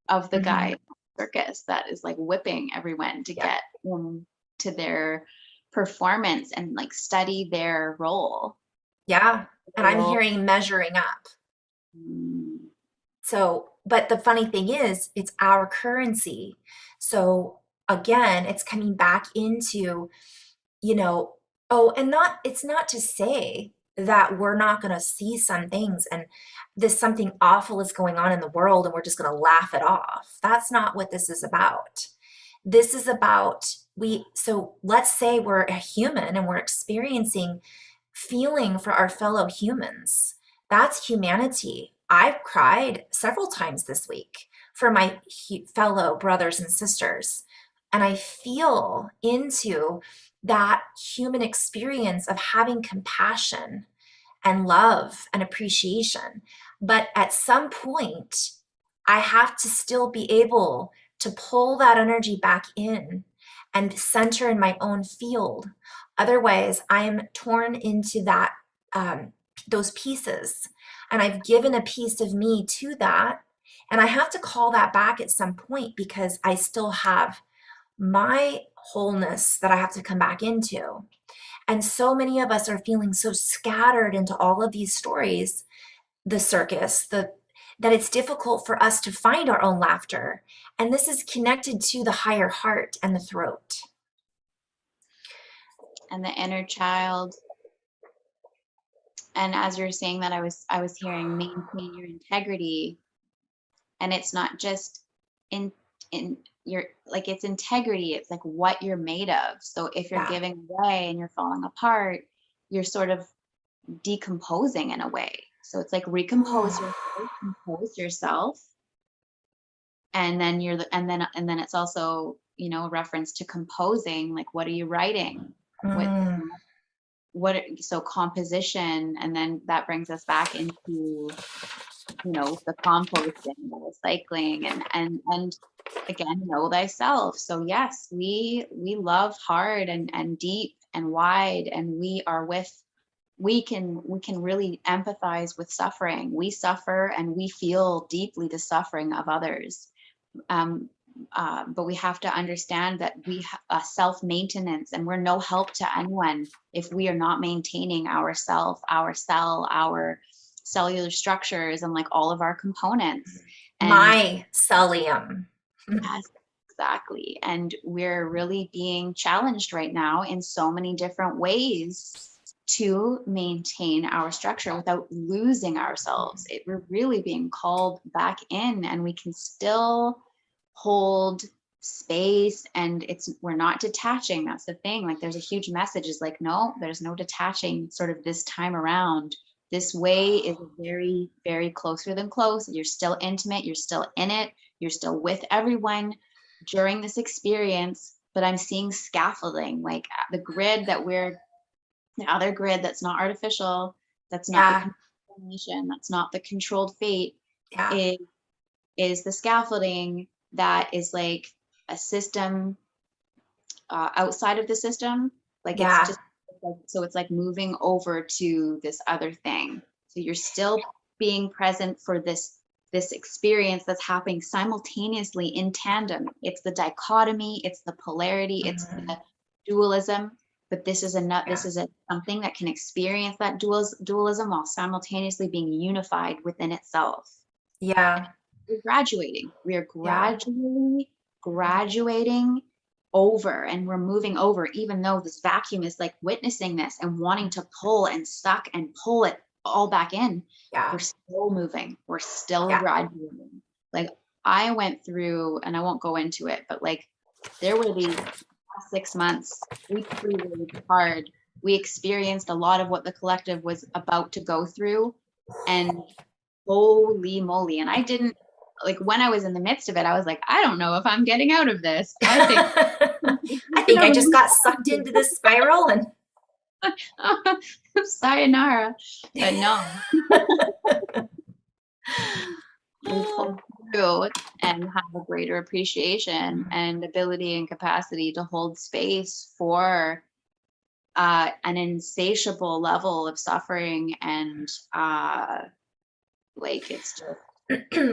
of the guy circus that is like whipping everyone to get to their performance and like study their role. Yeah. And I'm hearing measuring up. So, but the funny thing is, it's our currency. So again, it's coming back into, it's not to say that we're not going to see some things and something awful is going on in the world and we're just going to laugh it off. That's not what this is about. This is about so let's say we're a human and we're experiencing feeling for our fellow humans. That's humanity. I've cried several times this week for my fellow brothers and sisters. And I feel into that human experience of having compassion and love and appreciation. But at some point, I have to still be able to pull that energy back in and center in my own field. Otherwise, I am torn into that those pieces. And I've given a piece of me to that. And I have to call that back at some point because I still have my wholeness that I have to come back into. And so many of us are feeling so scattered into all of these stories, the circus, that it's difficult for us to find our own laughter. And this is connected to the higher heart and the throat. And the inner child. And as you're saying that, I was hearing maintain your integrity. And it's not just in your, like, it's integrity. It's like what you're made of. So if you're giving away and you're falling apart, you're sort of decomposing in a way. So it's like compose yourself. And then and then it's also, you know, a reference to composing, like, what are you writing? So composition, and then that brings us back into, you know, the composting, the recycling, and again, know thyself. So yes, we love hard and deep and wide, and we can really empathize with suffering. We suffer and we feel deeply the suffering of others. But we have to understand that we self-maintenance, and we're no help to anyone if we are not maintaining ourself, our cell, our cellular structures, and like all of our components. And mycelium. yes, exactly. And we're really being challenged right now in so many different ways to maintain our structure without losing ourselves. We're really being called back in, and we can still hold space, and we're not detaching. That's the thing. Like, there's a huge message is like, no, there's no detaching sort of this time around. This way is very, very closer than close. You're still intimate. You're still in it. You're still with everyone during this experience. But I'm seeing scaffolding, like the grid that the other grid that's not artificial, that's not the contamination, that's not the controlled fate, is the scaffolding that is like a system outside of the system. Like, it's just like, so it's like moving over to this other thing. So you're still being present for this experience that's happening simultaneously in tandem. It's the dichotomy, it's the polarity, it's the dualism. But this is something that can experience that dualism while simultaneously being unified within itself. Yeah. We're graduating. We are graduating over, and we're moving over, even though this vacuum is like witnessing this and wanting to pull and suck and pull it all back in. We're still moving. We're still graduating. Like, I went through, and I won't go into it, but like, there were these 6 months, we really hard. We experienced a lot of what the collective was about to go through, and holy moly. And I didn't, like, when I was in the midst of it, I was like, I don't know if I'm getting out of this. I think I just got sucked into this spiral and sayonara. But no. We pulled through and have a greater appreciation and ability and capacity to hold space for an insatiable level of suffering, and like, it's just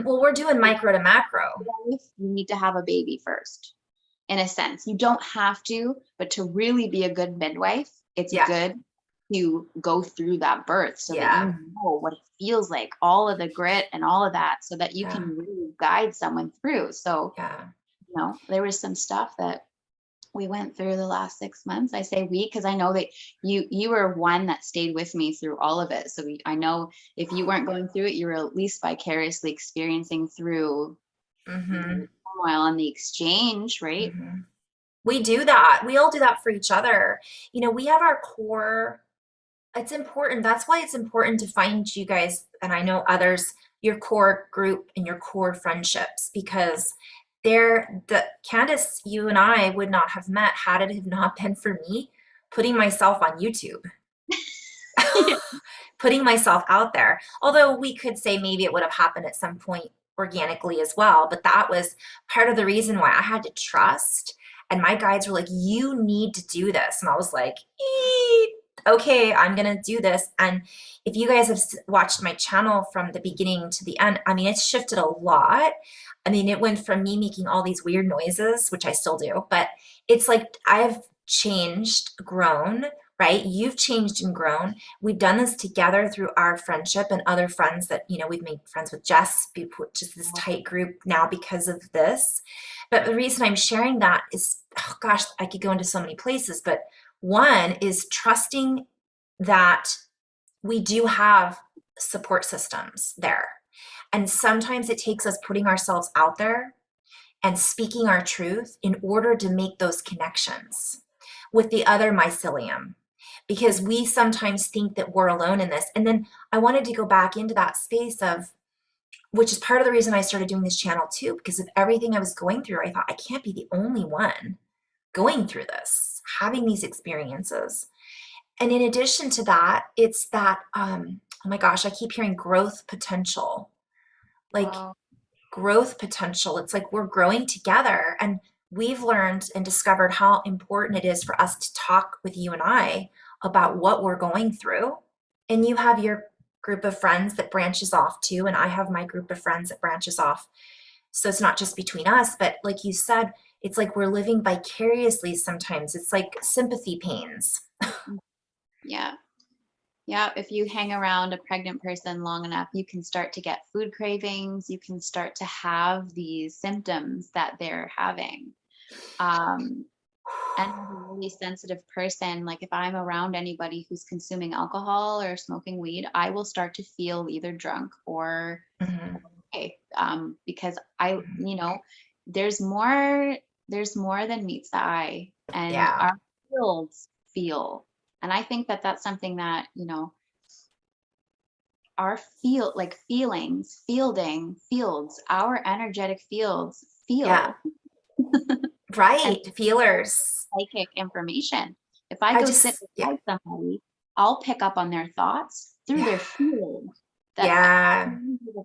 well, we're doing micro to macro. You need to have a baby first, in a sense. You don't have to, but to really be a good midwife, it's good to go through that birth so that you know what it feels like, all of the grit and all of that, so that you can really guide someone through. So, you know, there was some stuff that we went through the last 6 months. I say we, because I know that you were one that stayed with me through all of it. So I know if you weren't going through it, you were at least vicariously experiencing through the turmoil and the exchange, right? We do that. We all do that for each other. You know, we have our core. It's important. That's why it's important to find you guys, and I know others, your core group and your core friendships, because Kandice, you and I would not have met had it have not been for me putting myself on YouTube, putting myself out there. Although we could say maybe it would have happened at some point organically as well, but that was part of the reason why I had to trust. And my guides were like, you need to do this. And I was like, okay, I'm gonna do this. And if you guys have watched my channel from the beginning to the end, I mean, it's shifted a lot. I mean, it went from me making all these weird noises, which I still do, but it's like I've changed, grown, right? You've changed and grown. We've done this together through our friendship and other friends that, you know, we've made friends with Jess, which is this tight group now because of this. But the reason I'm sharing that is, oh gosh, I could go into so many places, but one is trusting that we do have support systems there. And sometimes it takes us putting ourselves out there and speaking our truth in order to make those connections with the other mycelium. Because we sometimes think that we're alone in this. And then I wanted to go back into that space of, which is part of the reason I started doing this channel too, because of everything I was going through. I thought, I can't be the only one going through this, having these experiences. And in addition to that, it's that, oh my gosh, I keep hearing growth potential, like Wow. growth potential. It's like we're growing together, and we've learned and discovered how important it is for us to talk with you and I about what we're going through. And you have your group of friends that branches off too, and I have my group of friends that branches off. So it's not just between us, but like you said, it's like we're living vicariously sometimes. It's like sympathy pains. Yeah. Yeah. If you hang around a pregnant person long enough, you can start to get food cravings. You can start to have these symptoms that they're having. And as a really sensitive person, like if I'm around anybody who's consuming alcohol or smoking weed, I will start to feel either drunk or Mhm. okay. Because there's more than meets the eye, and Yeah. our fields feel. And I think that that's something that, our fields, our energetic fields Yeah. feel. And Right. Feelers. psychic information. If I I go sit just, yeah. beside somebody, I'll pick up on their thoughts through Yeah. their field that Yeah.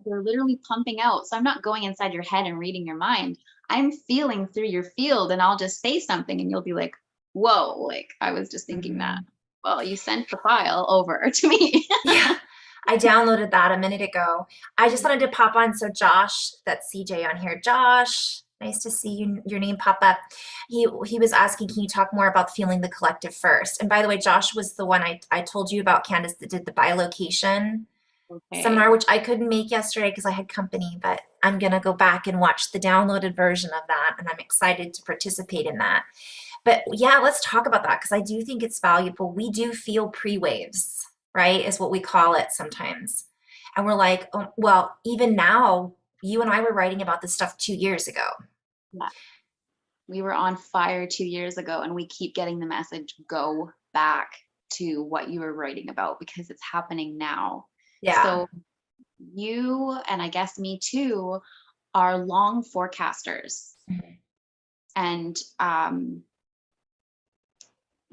they're literally pumping out. So I'm not going inside your head and reading your mind. I'm feeling through your field, and I'll just say something and you'll be like, whoa, like I was just thinking that. Mhm. Well, you sent the file over to me. Yeah. I downloaded that a minute ago. I just wanted to pop on. So Josh, that's CJ on here. Josh, nice to see your name pop up. He was asking, can you talk more about feeling the collective first? And by the way, Josh was the one I told you about, Candice, that did the bilocation Okay. seminar, which I couldn't make yesterday because I had company, but I'm going to go back and watch the downloaded version of that. And I'm excited to participate in that. But yeah, let's talk about that because I do think it's valuable. We do feel pre-waves, right? Is what we call it sometimes. And we're like, oh, well, even now, you and I were writing about this stuff 2 years ago. Yeah. We were on fire 2 years ago, and we keep getting the message, go back to what you were writing about because it's happening now. Yeah. So you, and I guess me too, are long forecasters. Mhm. And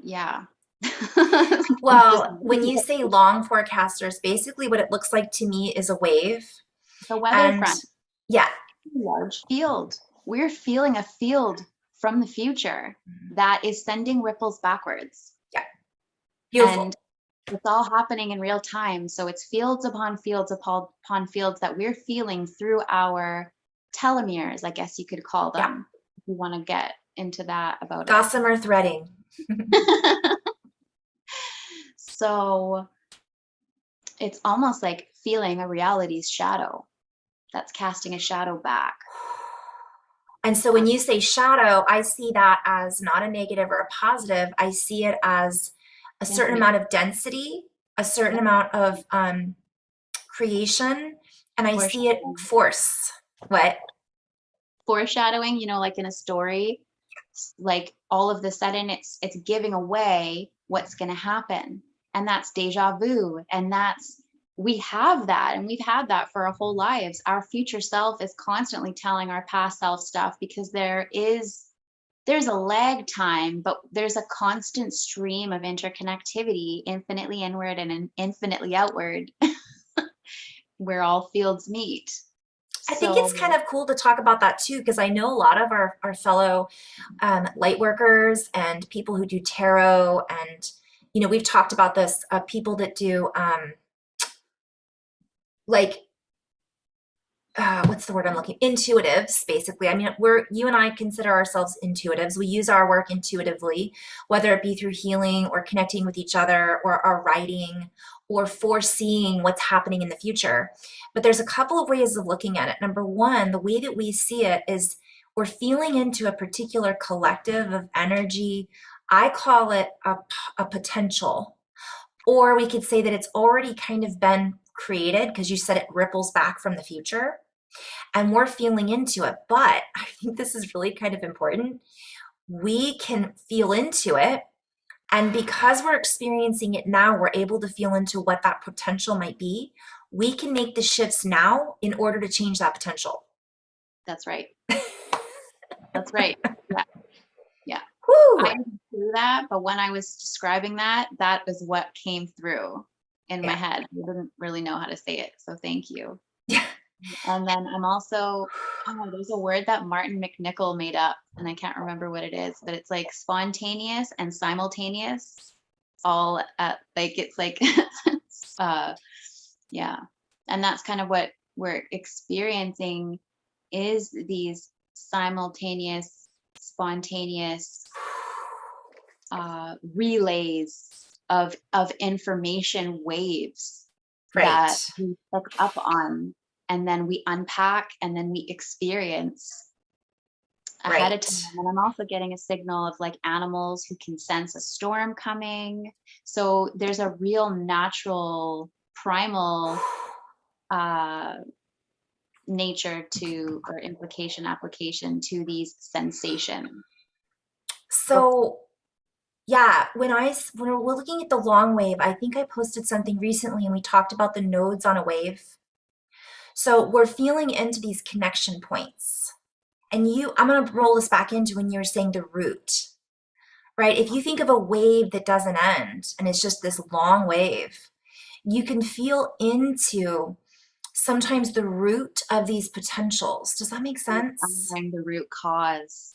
yeah. Just Well, when you say long forecasters, basically what it looks like to me is a wave. the weather And front, yeah. large field. We're feeling a field from the future that is sending ripples backwards. Yeah. Beautiful. And it's all happening in real time. So it's fields upon fields upon fields that we're feeling through our telomeres, I guess you could call Yeah. them, if you want to get into that about it. Gossamer threading. So it's almost like feeling a reality's shadow that's casting a shadow back. And so when you say shadow, I see that as not a negative or a positive. I see it as a certain Infinite. amount of density, a certain amount of creation, and I see it force. What? Foreshadowing, like in a story, like all of the sudden it's giving away what's going to happen, and that's deja vu, and we have that, and we've had that for our whole lives. Our future self is constantly telling our past self stuff because there's a lag time, but there's a constant stream of interconnectivity, infinitely inward and infinitely outward, where all fields meet. I think it's kind of cool to talk about that too, because I know a lot of our fellow light workers and people who do tarot and you know, we've talked about this, people that do like what's the word I'm looking? Intuitives, basically. I mean, you and I consider ourselves intuitives. We use our work intuitively, whether it be through healing or connecting with each other or our writing or foreseeing what's happening in the future. But there's a couple of ways of looking at it. Number one, the way that we see it is we're feeling into a particular collective of energy. I call it a potential. Or we could say that it's already kind of been created because you said it ripples back from the future and we're feeling into it. But I think this is really kind of important. We can feel into it. And because we're experiencing it now, we're able to feel into what that potential might be. We can make the shifts now in order to change that potential. That's right. That's right. Yeah. Yeah. Woo! I didn't do that, but when I was describing that, that is what came through in my head. I didn't really know how to say it, so thank you. Yeah. And then I'm also, there's a word that Martin McNichol made up, and I can't remember what it is, but it's like spontaneous and simultaneous, all at like, it's like, yeah. And that's kind of what we're experiencing, is these simultaneous, spontaneous relays of information waves that we pick up on, and then we unpack, and then we experience ahead of time. And I'm also getting a signal of like animals who can sense a storm coming. So there's a real natural primal nature to, or implication, application to these sensations. So yeah, when we're looking at the long wave, I think I posted something recently and we talked about the nodes on a wave. So we're feeling into these connection points. And I'm going to roll this back into when you were saying the root, right? If you think of a wave that doesn't end and it's just this long wave, you can feel into sometimes the root of these potentials. Does that make sense? I'm the root cause,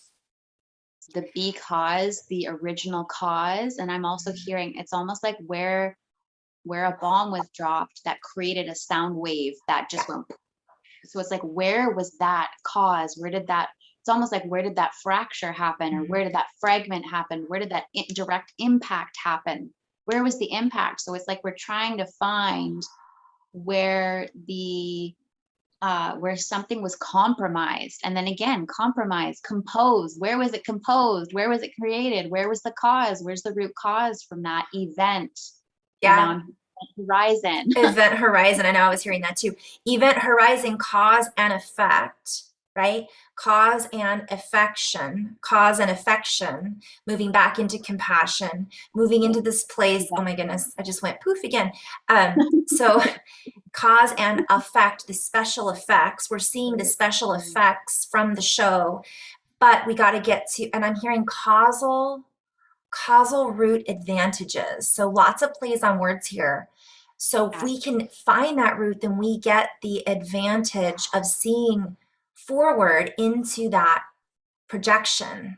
the because, the original cause. And I'm also hearing, it's almost like where a bomb was dropped that created a sound wave that just went. So it's like, where was that cause? Where did that, it's almost like, where did that fracture happen? Or where did that fragment happen? Where did that direct impact happen? Where was the impact? So it's like, we're trying to find where the, where something was compromised. And then again, compromised, composed. Where was it composed? Where was it created? Where was the cause? Where's the root cause from that event? Yeah. Horizon. Event horizon. I know I was hearing that too. Event horizon, cause and effect, right? Cause and affection, moving back into compassion, moving into this place. Oh my goodness, I just went poof again. So cause and effect, the special effects. We're seeing the special effects from the show, but we got to get to, and I'm hearing causal root advantages. So lots of plays on words here. So if we can find that root, then we get the advantage of seeing forward into that projection,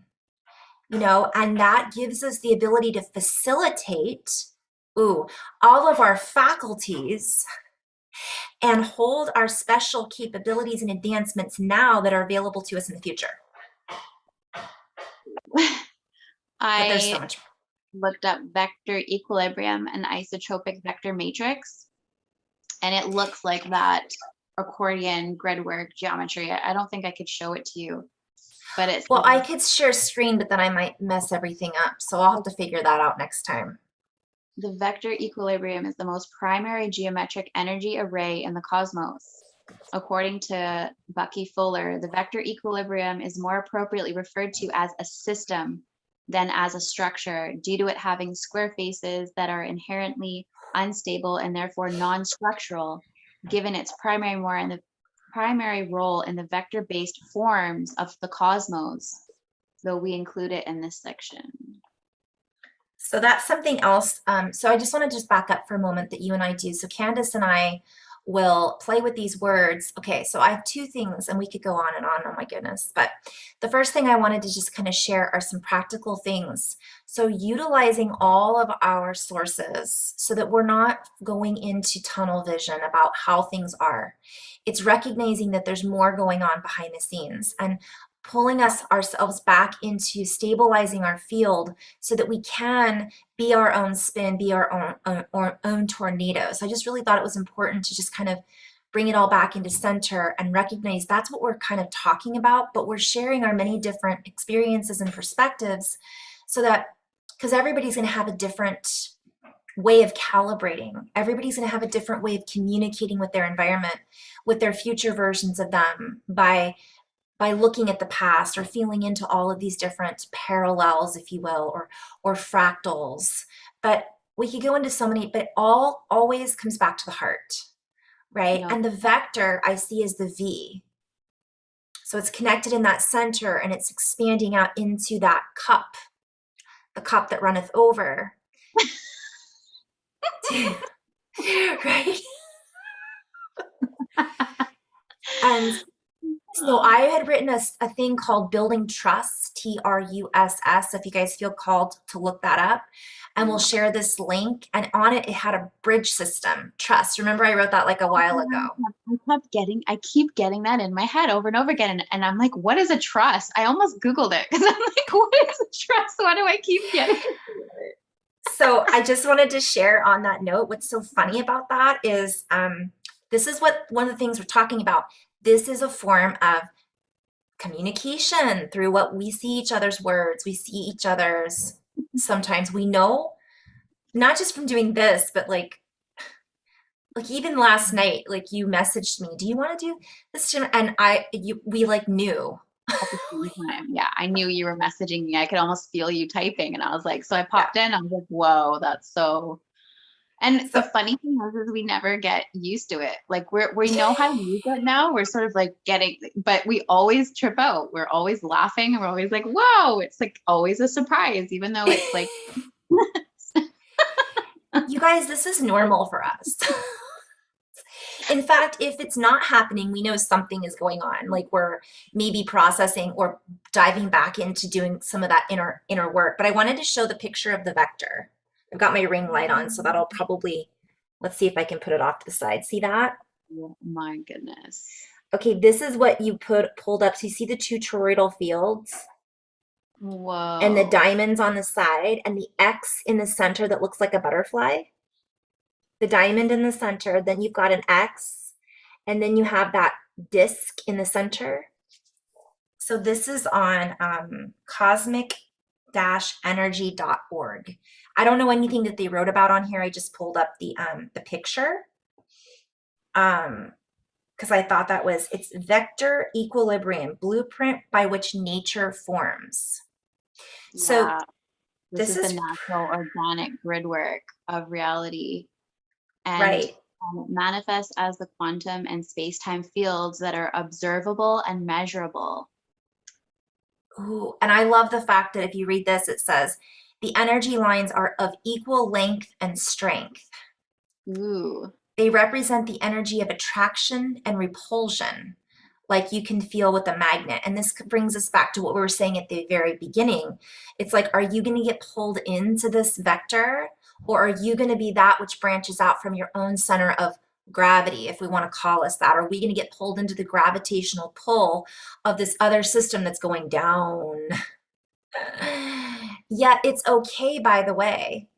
you know, and that gives us the ability to facilitate all of our faculties and hold our special capabilities and advancements now that are available to us in the future. But there's so much. Looked up vector equilibrium and isotropic vector matrix, and it looks like that accordion gridwork geometry. I don't think I could show it to you, but it's, well, I could share screen, but then I might mess everything up, so I'll have to figure that out next time. The vector equilibrium is the most primary geometric energy array in the cosmos. According to Bucky Fuller, the vector equilibrium is more appropriately referred to as a system than as a structure, due to it having square faces that are inherently unstable and therefore non-structural, given its primary role in the vector-based forms of the cosmos, though we include it in this section. So that's something else. So I just want to back up for a moment that you and I do. So Candice and I will play with these words. Okay, so I have two things, and we could go on and on, oh my goodness. But the first thing I wanted to just kind of share are some practical things. So utilizing all of our sources so that we're not going into tunnel vision about how things are. It's recognizing that there's more going on behind the scenes and pulling ourselves back into stabilizing our field so that we can be our own spin, be our own tornado. So I just really thought it was important to just kind of bring it all back into center and recognize that's what we're kind of talking about, but we're sharing our many different experiences and perspectives so that, because everybody's going to have a different way of calibrating. Everybody's going to have a different way of communicating with their environment, with their future versions of them by looking at the past or feeling into all of these different parallels, if you will, or fractals. But we could go into so many, but it all always comes back to the heart, right? Yep. And the vector I see is the V. So it's connected in that center and it's expanding out into that cup, the cup that runneth over. Right? And so I had written a thing called Building Trust, TRUSS, if you guys feel called to look that up. And we'll share this link. And on it, it had a bridge system, trust. Remember, I wrote that like a while ago. I keep getting that in my head over and over again. And I'm like, what is a trust? I almost Googled it because I'm like, what is a trust? Why do I keep getting it? So I just wanted to share on that note, what's so funny about that is this is what one of the things we're talking about. This is a form of communication through what we see each other's words. We see each other's, sometimes we know, not just from doing this, but like even last night, like you messaged me, do you want to do this? And we like knew. At the same time. Yeah, I knew you were messaging me. I could almost feel you typing. And I was like, so I popped in. I was like, whoa, that's so. And the funny thing is we never get used to it. Like we know how to use it now. We're sort of like but we always trip out. We're always laughing and we're always like, whoa, it's like always a surprise, even though it's like. You guys, this is normal for us. In fact, if it's not happening, we know something is going on. Like we're maybe processing or diving back into doing some of that inner work. But I wanted to show the picture of the vector. I've got my ring light on, so that'll probably, let's see if I can put it off to the side. See that? Oh my goodness. Okay, this is what you pulled up. So you see the two toroidal fields? Whoa. And the diamonds on the side and the X in the center that looks like a butterfly. The diamond in the center, then you've got an X, and then you have that disc in the center. So this is on cosmic-energy.org. I don't know anything that they wrote about on here. I just pulled up the picture because I thought it's vector equilibrium, blueprint by which nature forms. Yeah. So this is the natural organic grid work of reality. And right. Manifest as the quantum and space-time fields that are observable and measurable. Ooh, and I love the fact that if you read this, it says the energy lines are of equal length and strength. Ooh. They represent the energy of attraction and repulsion, like you can feel with a magnet. And this brings us back to what we were saying at the very beginning. It's like, are you going to get pulled into this vector? Or are you going to be that which branches out from your own center of gravity, if we want to call us that? Are we going to get pulled into the gravitational pull of this other system that's going down? Yet it's okay, by the way,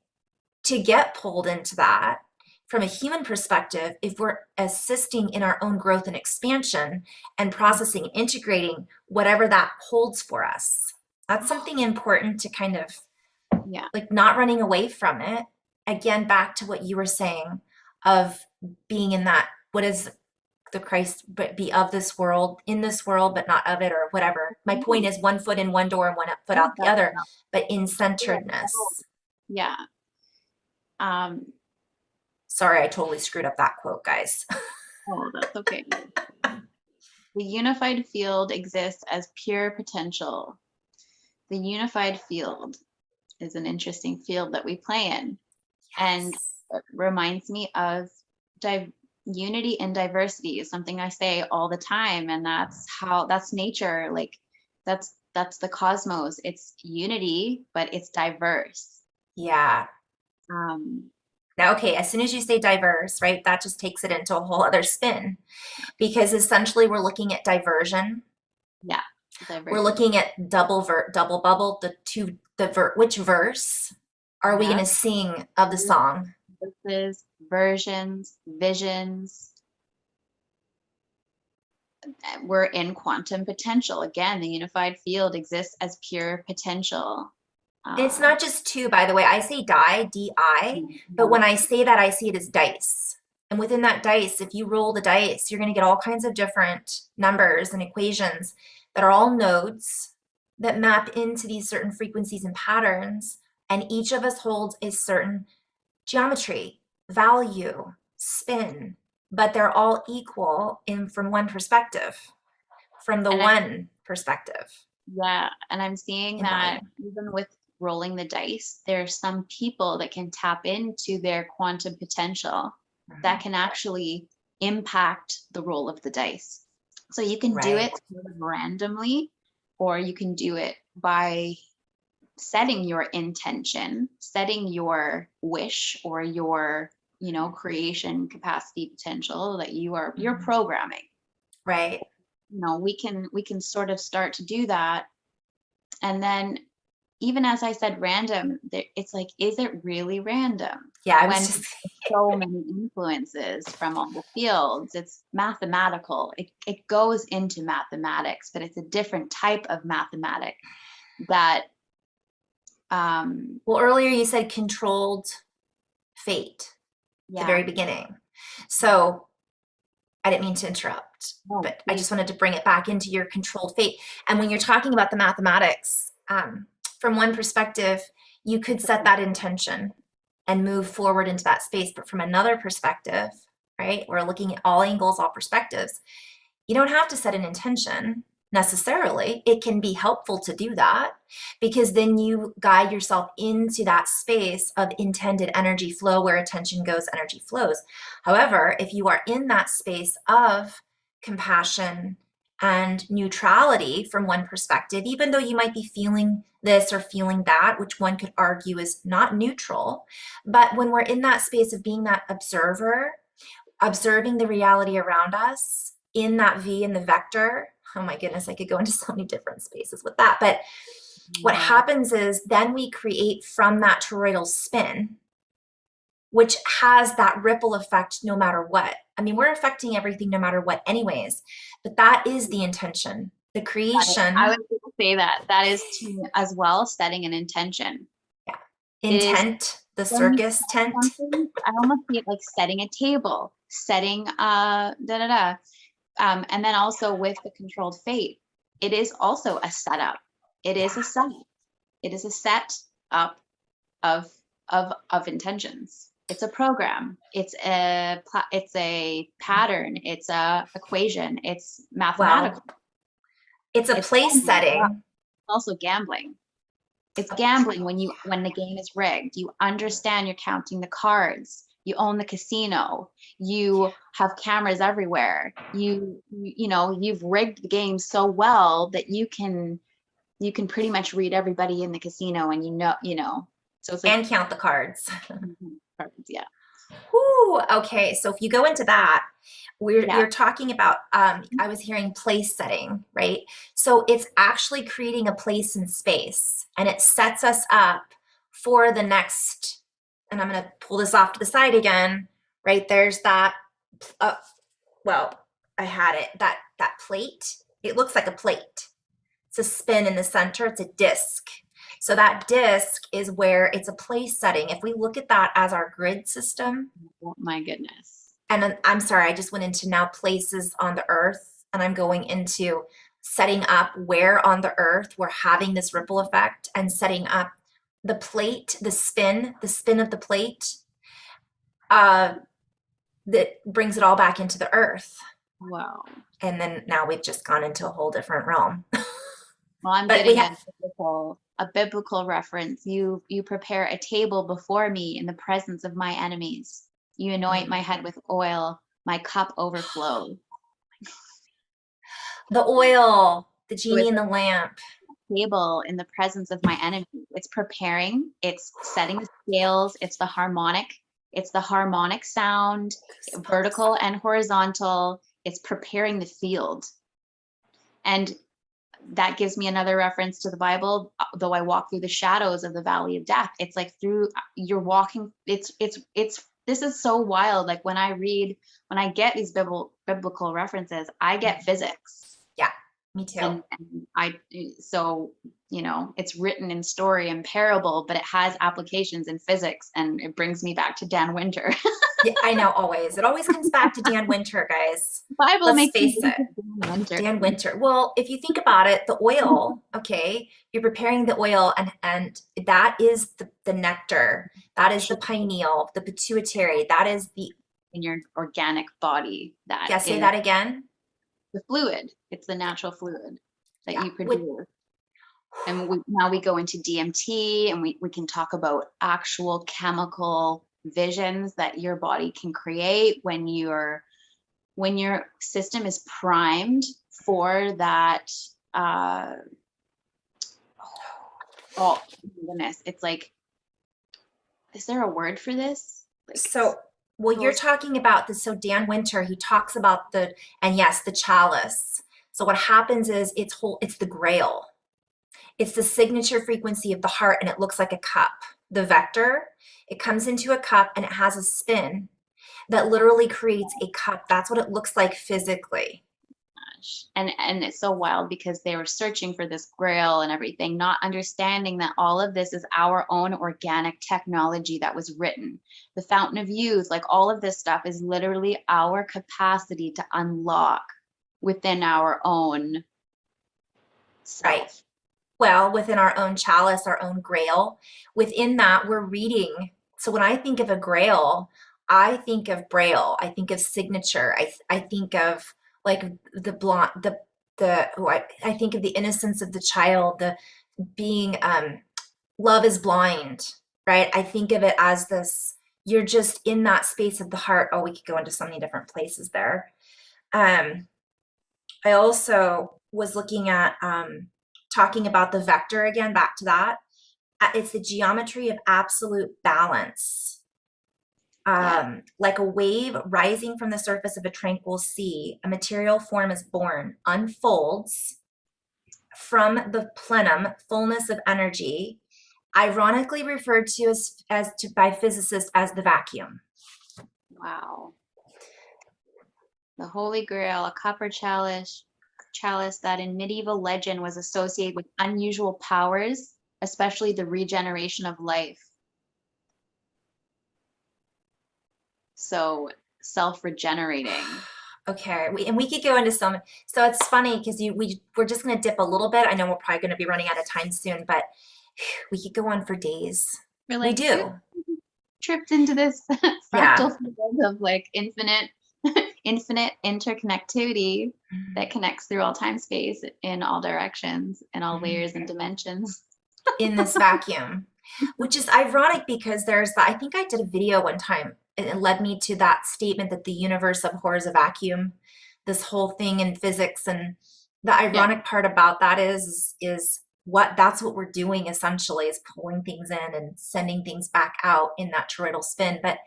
to get pulled into that from a human perspective if we're assisting in our own growth and expansion and processing and integrating whatever that holds for us. That's something important to kind of like not running away from it. Again, back to what you were saying of being in that, what is the Christ, but be of this world, in this world, but not of it, or whatever. My point is one foot in one door and one foot out the other, but in centeredness. Yeah. Sorry, I totally screwed up that quote, guys. Oh, that's okay. The unified field exists as pure potential. The unified field is an interesting field that we play in. Yes. And it reminds me of unity and diversity is something I say all the time. And that's nature. Like that's the cosmos. It's unity, but it's diverse. Yeah. Now, okay, as soon as you say diverse, right, that just takes it into a whole other spin, because essentially we're looking at diversion. Yeah. We're looking at double bubble, which verse are we going to sing of the song? Verses, versions, visions. We're in quantum potential. Again, the unified field exists as pure potential. It's not just two, by the way. I say die, D-I, but when I say that, I see it as dice. And within that dice, if you roll the dice, you're going to get all kinds of different numbers and equations that are all nodes that map into these certain frequencies and patterns. And each of us holds a certain geometry, value, spin, but they're all equal from one perspective, from the one perspective. Yeah, and I'm seeing that even with rolling the dice, there are some people that can tap into their quantum potential that can actually impact the roll of the dice. So you can do it sort of randomly, or you can do it by setting your intention, setting your wish or your, creation capacity potential that you're programming. Right. We can sort of start to do that. And then even as I said, random, it's like, is it really random? Yeah, when so many influences from all the fields, it's mathematical. It goes into mathematics, but it's a different type of mathematic that well, earlier you said controlled fate at the very beginning. So I didn't mean to interrupt, but I just wanted to bring it back into your controlled fate. And when you're talking about the mathematics, from one perspective, you could set that intention and move forward into that space. But from another perspective, right, we're looking at all angles, all perspectives. You don't have to set an intention necessarily. It can be helpful to do that, because then you guide yourself into that space of intended energy flow. Where attention goes, energy flows. However, if you are in that space of compassion and neutrality from one perspective, even though you might be feeling this or feeling that, which one could argue is not neutral, but when we're in that space of being that observer, observing the reality around us in that V in the vector, oh my goodness, I could go into so many different spaces with that. But what happens is then we create from that toroidal spin, which has that ripple effect no matter what. I mean, we're affecting everything no matter what anyways, but that is the intention, the creation. I would say that is as well setting an intention. Yeah. Intent, the circus tent. I almost see it like setting a table, setting and then also with the controlled fate, it is also a setup. It is a setup. It is a set up of intentions. It's a program. It's a pattern. It's a equation. It's mathematical. Wow. It's a place setting. It's also gambling. It's gambling when the game is rigged. You understand you're counting the cards. You own the casino. You have cameras everywhere. You've rigged the game so well that you can pretty much read everybody in the casino, and so it's like, and count the cards. Yeah. Ooh, okay. So if you go into that, you're talking about, I was hearing place setting, right? So it's actually creating a place in space, and it sets us up for the next, and I'm going to pull this off to the side again, right? There's that, well, I had it, that plate. It looks like a plate. It's a spin in the center. It's a disc. So that disc is where it's a place setting. If we look at that as our grid system. Oh my goodness. And I'm sorry, I just went into now places on the earth, and I'm going into setting up where on the earth we're having this ripple effect, and setting up the plate, the spin of the plate, that brings it all back into the earth. Wow. And then now we've just gone into a whole different realm. Well, I'm getting a biblical reference. You prepare a table before me in the presence of my enemies. You anoint my head with oil. my cup overflows. The oil, the So genie it's in the lamp. table in the presence of my enemy. It's preparing, it's setting the scales, it's the harmonic sound, vertical and horizontal. It's preparing the field. And that gives me another reference to the Bible. Though I walk through the shadows of the valley of death, it's like you're walking. This is so wild. Like when I get these biblical references, I get physics. Yeah, me too. And so, it's written in story and parable, but it has applications in physics, and it brings me back to Dan Winter. Yeah, I know, always. It always comes back to Dan Winter, guys. Bible Let's makes face me it. think of Dan Winter. Dan Winter. Well, if you think about it, the oil, okay, you're preparing the oil, and that is the nectar. That is the pineal, the pituitary. That is the, In your organic body, yeah, say that again. the fluid. It's the natural fluid that Yeah, you produce. And now we go into DMT, and we can talk about actual chemical visions that your body can create when your system is primed for that. Oh my goodness, it's like, is there a word for this? Like, so, well, you're talking about this. So Dan Winter, he talks about and yes, the chalice. So what happens is it's the grail. It's the signature frequency of the heart, and it looks like a cup. The vector, it comes into a cup and it has a spin that literally creates a cup. That's what it looks like physically. and it's so wild because they were searching for this grail and everything, not understanding that all of this is our own organic technology that was written. The fountain of youth, like all of this stuff, is literally our capacity to unlock within our own self. Right. Well, within our own chalice, our own grail, within that we're reading. So when I think of a grail, I think of braille, I think of signature, I think of like the blonde, I think of the innocence of the child, the being, love is blind, right? I think of it as this, you're just in that space of the heart. Oh, we could go into so many different places there. I also was looking at, talking about the vector again, back to that. It's the geometry of absolute balance. Like a wave rising from the surface of a tranquil sea, a material form is born, unfolds from the plenum, fullness of energy, ironically referred to by physicists as the vacuum. Wow. The Holy Grail, a copper chalice that in medieval legend was associated with unusual powers, especially the regeneration of life. So self-regenerating. Okay, we could go into some. So it's funny because we're just going to dip a little bit. I know we're probably going to be running out of time soon, but we could go on for days. We do. Tripped into this Yeah. fractal field of like infinite interconnectivity that connects through all time space in all directions and all layers and dimensions. In this vacuum, which is ironic because I think I did a video one time, and it led me to that statement that the universe abhors a vacuum, this whole thing in physics. And the ironic part about that is that's what we're doing essentially, is pulling things in and sending things back out in that toroidal spin. But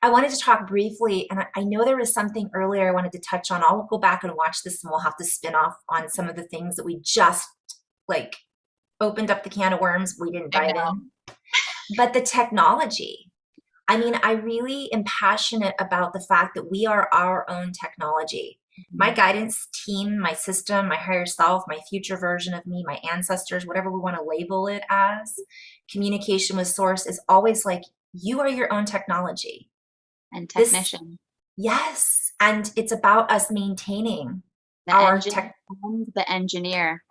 I wanted to talk briefly, and I know there was something earlier I wanted to touch on. I'll go back and watch this, and we'll have to spin off on some of the things that we just like opened up the can of worms. We didn't dive in. But the technology, I mean, I really am passionate about the fact that we are our own technology. My guidance team, my system, my higher self, my future version of me, my ancestors, whatever we want to label it as, communication with source is always like, you are your own technology. And technician. Yes. And it's about us maintaining the our the engineer.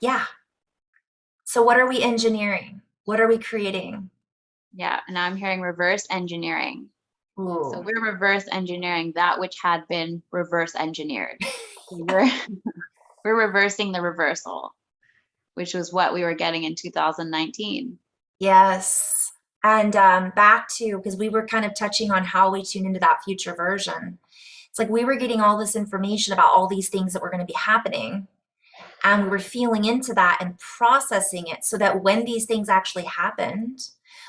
Yeah. So what are we engineering? What are we creating? Yeah. And now I'm hearing reverse engineering. Ooh. So we're reverse engineering that which had been reverse engineered. we're reversing the reversal, which was what we were getting in 2019. Yes. And back to, because we were kind of touching on how we tune into that future version. It's like we were getting all this information about all these things that were going to be happening. And we were feeling into that and processing it so that when these things actually happened,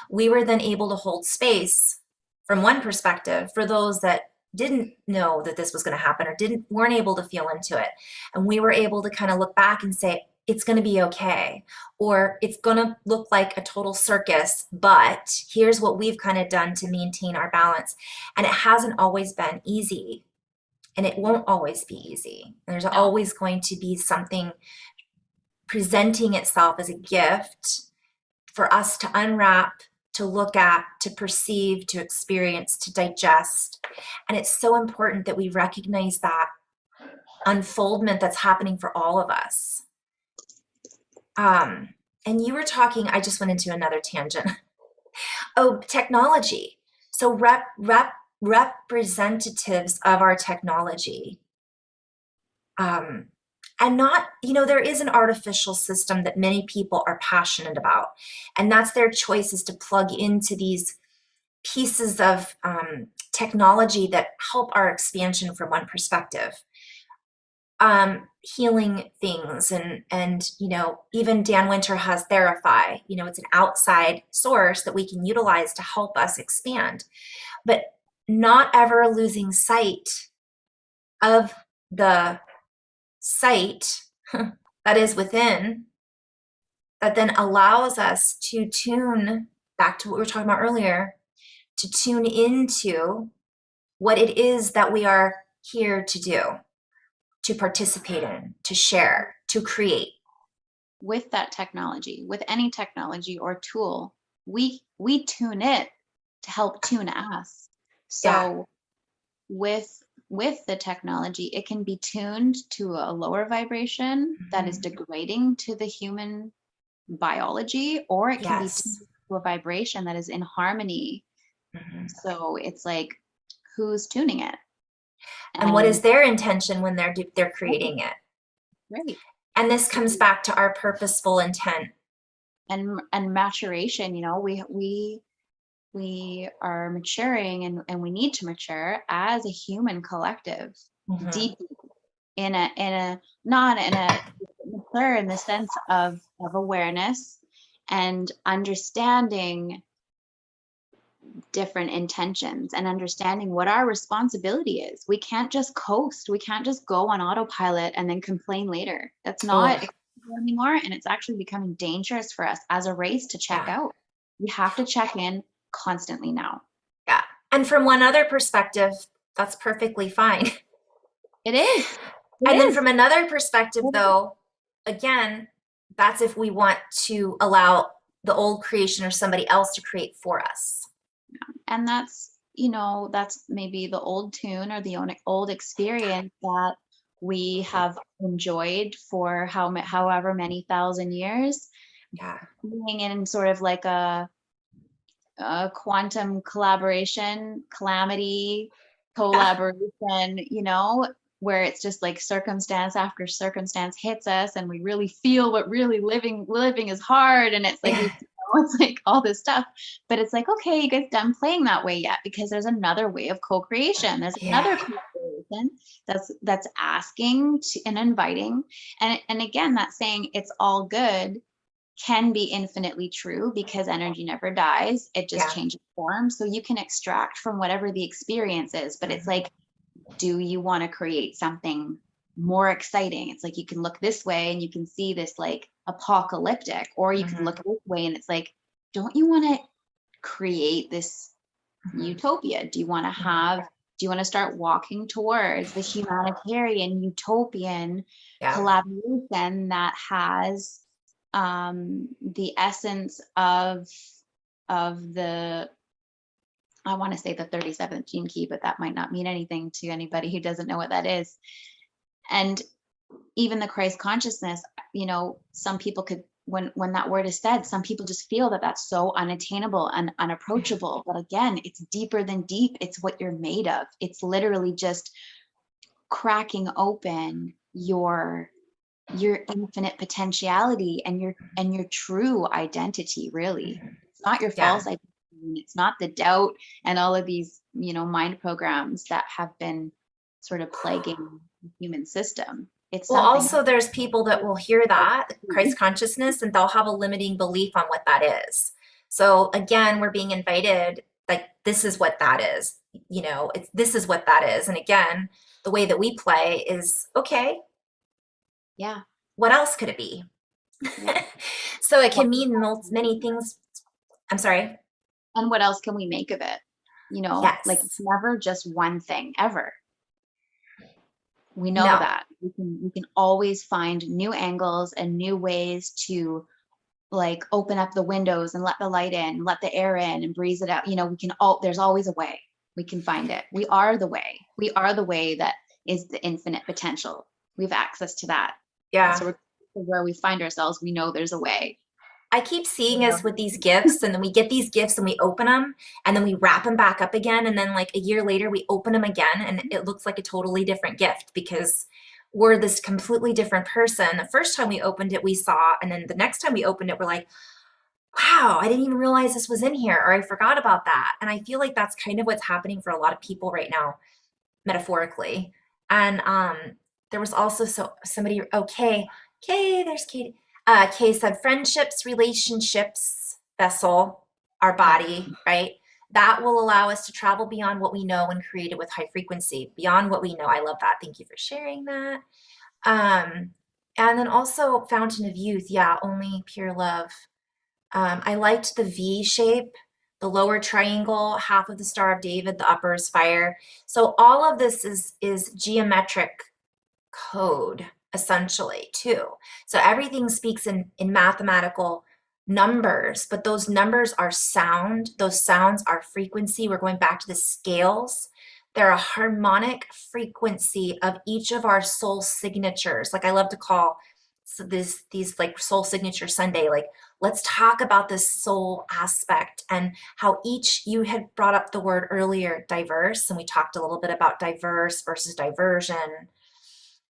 we were then able to hold space from one perspective for those that didn't know that this was going to happen or weren't able to feel into it. And we were able to kind of look back and say, it's going to be okay, or it's going to look like a total circus, but here's what we've kind of done to maintain our balance. And it hasn't always been easy, and it won't always be easy. There's always going to be something presenting itself as a gift for us to unwrap, to look at, to perceive, to experience, to digest. And it's so important that we recognize that unfoldment that's happening for all of us. And you were talking, I just went into another tangent. Oh, technology. So representatives of our technology. And not, there is an artificial system that many people are passionate about, and that's their choice is to plug into these pieces of technology that help our expansion from one perspective. Healing things and even Dan Winter has Therify, it's an outside source that we can utilize to help us expand, but not ever losing sight of the sight that is within, that then allows us to tune back to what we were talking about earlier, to tune into what it is that we are here to do, to participate in, to share, to create. With that technology, with any technology or tool, we tune it to help tune us. So with the technology, it can be tuned to a lower vibration that is degrading to the human biology, or it can be tuned to a vibration that is in harmony. So it's like, who's tuning it? And what is their intention when they're creating it? Right. And this comes back to our purposeful intent. And maturation, we are maturing and we need to mature as a human collective, deeply not in a mature in the sense of awareness and understanding different intentions and understanding what our responsibility is. We can't just coast. We can't just go on autopilot and then complain later. That's not acceptable anymore. And it's actually becoming dangerous for us as a race to check out. We have to check in constantly now. Yeah. And from one other perspective, that's perfectly fine. It is. Then from another perspective, though, again, that's if we want to allow the old creation or somebody else to create for us. And that's, that's maybe the old tune or the old experience that we have enjoyed for however many thousand years. Yeah. Being in sort of like a quantum collaboration, collaboration, where it's just like circumstance after circumstance hits us and we really feel what really living is hard. And it's like, it's like all this stuff, but it's like, okay, you guys done playing that way yet? Because there's another way of co-creation. There's another co-creation that's asking and inviting. And again, that saying it's all good can be infinitely true because energy never dies. It just changes form. So you can extract from whatever the experience is, but it's like, do you want to create something more exciting? It's like, you can look this way and you can see this like apocalyptic, or you can look this way and it's like, don't you want to create this utopia? Do you want to start walking towards the humanitarian utopian collaboration that has the essence of the, I want to say the 37th gene key, but that might not mean anything to anybody who doesn't know what that is. And even the Christ consciousness, some people could, when that word is said, some people just feel that that's so unattainable and unapproachable. But again, it's deeper than deep. It's what you're made of. It's literally just cracking open your infinite potentiality and your true identity, really. It's not your false identity. And it's not the doubt and all of these, mind programs that have been sort of plaguing the human system. It's Well, something. also there's people that will hear that Christ consciousness and they'll have a limiting belief on what that is. So again, we're being invited, like, this is what that is, this is what that is. And again, the way that we play is, okay, Yeah. what else could it be? Yeah. So it can mean many things. I'm sorry. And what else can we make of it? Like, Yes. it's never just one thing ever. We know No. that we can always find new angles and new ways to, like, open up the windows and let the light in, let the air in and breeze it out. There's always a way. We can find it. We are the way. We are the way that is the infinite potential. We have access to that. Yeah. So where we find ourselves, we know there's a way. I keep seeing us with these gifts, and then we get these gifts and we open them and then we wrap them back up again. And then like a year later, we open them again and it looks like a totally different gift because we're this completely different person. The first time we opened it, we saw, and then the next time we opened it, we're like, wow, I didn't even realize this was in here, or I forgot about that. And I feel like that's kind of what's happening for a lot of people right now, metaphorically. And there was also somebody, there's Katie. Kay said friendships, relationships, vessel, our body, right? That will allow us to travel beyond what we know and create it with high frequency, beyond what we know. I love that. Thank you for sharing that. And then also Fountain of Youth. Yeah, only pure love. I liked the V shape, the lower triangle, half of the Star of David, the upper is fire. So all of this is geometric code essentially too. So everything speaks in mathematical numbers, but those numbers are sound. Those sounds are frequency. We're going back to the scales. They're a harmonic frequency of each of our soul signatures. Like I love to call these like soul signature Sunday, like let's talk about this soul aspect and how each, you had brought up the word earlier, diverse, and we talked a little bit about diverse versus diversion,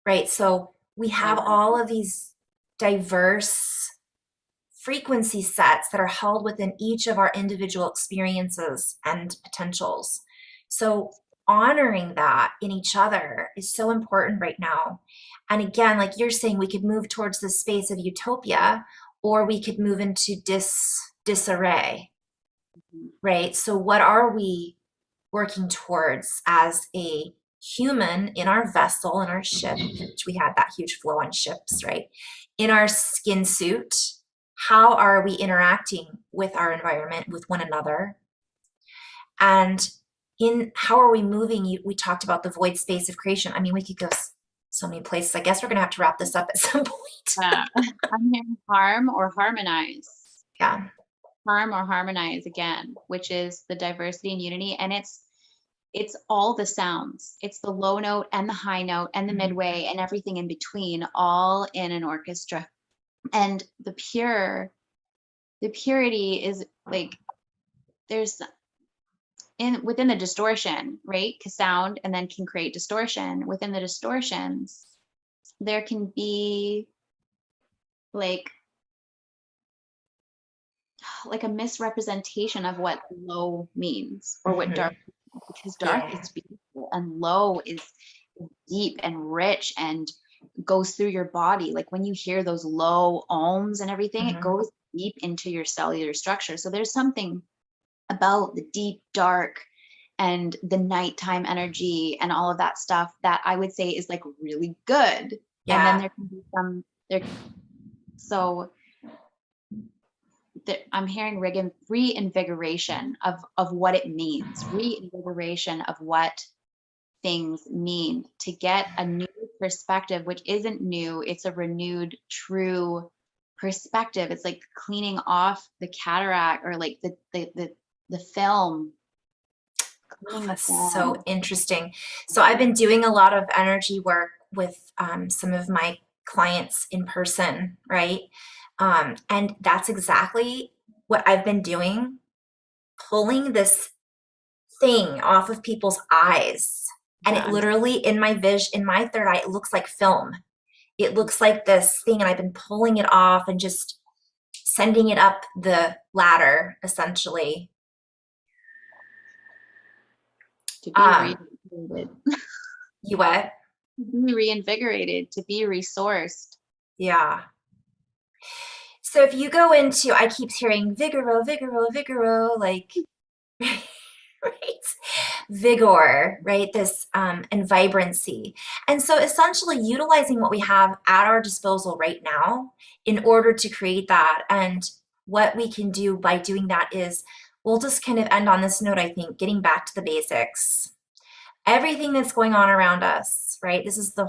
right? So we have all of these diverse frequency sets that are held within each of our individual experiences and potentials. So honoring that in each other is so important right now. And again, like you're saying, we could move towards this space of utopia, or we could move into disarray, right? So what are we working towards as a human in our vessel, in our ship, which we had that huge flow on ships, right? In our skin suit, how are we interacting with our environment, with one another? And in how are we moving? We talked about the void space of creation. I mean, we could go so many places. I guess we're going to have to wrap this up at some point. I'm hearing harm or harmonize. Yeah. Harm or harmonize again, which is the diversity and unity. And it's all the sounds. It's the low note and the high note and the midway and everything in between, all in an orchestra. And the purity is like, there's within the distortion, right? Because sound and then can create distortion. Within the distortions, there can be like a misrepresentation of what low means or what dark, because dark is beautiful and low is deep and rich and goes through your body. Like when you hear those low ohms and everything, it goes deep into your cellular structure. So there's something about the deep dark and the nighttime energy and all of that stuff that I would say is like really good. Yeah. And then there can be I'm hearing reinvigoration of what it means, reinvigoration of what things mean, to get a new perspective, which isn't new. It's a renewed, true perspective. It's like cleaning off the cataract or like the film. Oh, that's so interesting. So I've been doing a lot of energy work with some of my clients in person, right? And that's exactly what I've been doing, pulling this thing off of people's eyes. And it literally, in my third eye, it looks like film. It looks like this thing, and I've been pulling it off and just sending it up the ladder, essentially, to be Um, reinvigorated, you what? to be reinvigorated, to be resourced. Yeah. So if you go into, I keep hearing vigoro, vigoro, vigoro, like, right? Vigor, right? This and vibrancy. And so essentially utilizing what we have at our disposal right now in order to create that. And what we can do by doing that is we'll just kind of end on this note, I think, getting back to the basics. Everything that's going on around us, right? This is the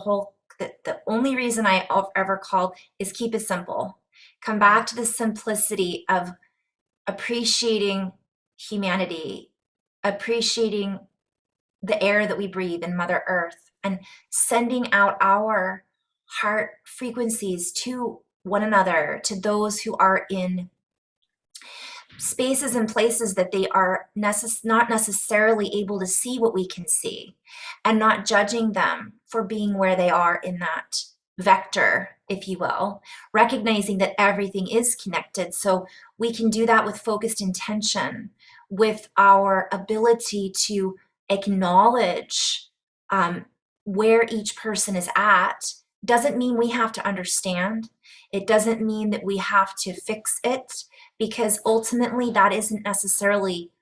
only reason I ever called is keep it simple. Come back to the simplicity of appreciating humanity, appreciating the air that we breathe in Mother Earth, and sending out our heart frequencies to one another, to those who are in spaces and places that they are not necessarily able to see what we can see, and not judging them for being where they are in that vector, if you will, recognizing that everything is connected. So we can do that with focused intention, with our ability to acknowledge where each person is at. Doesn't mean we have to understand. It doesn't mean that we have to fix it, because ultimately that isn't necessarily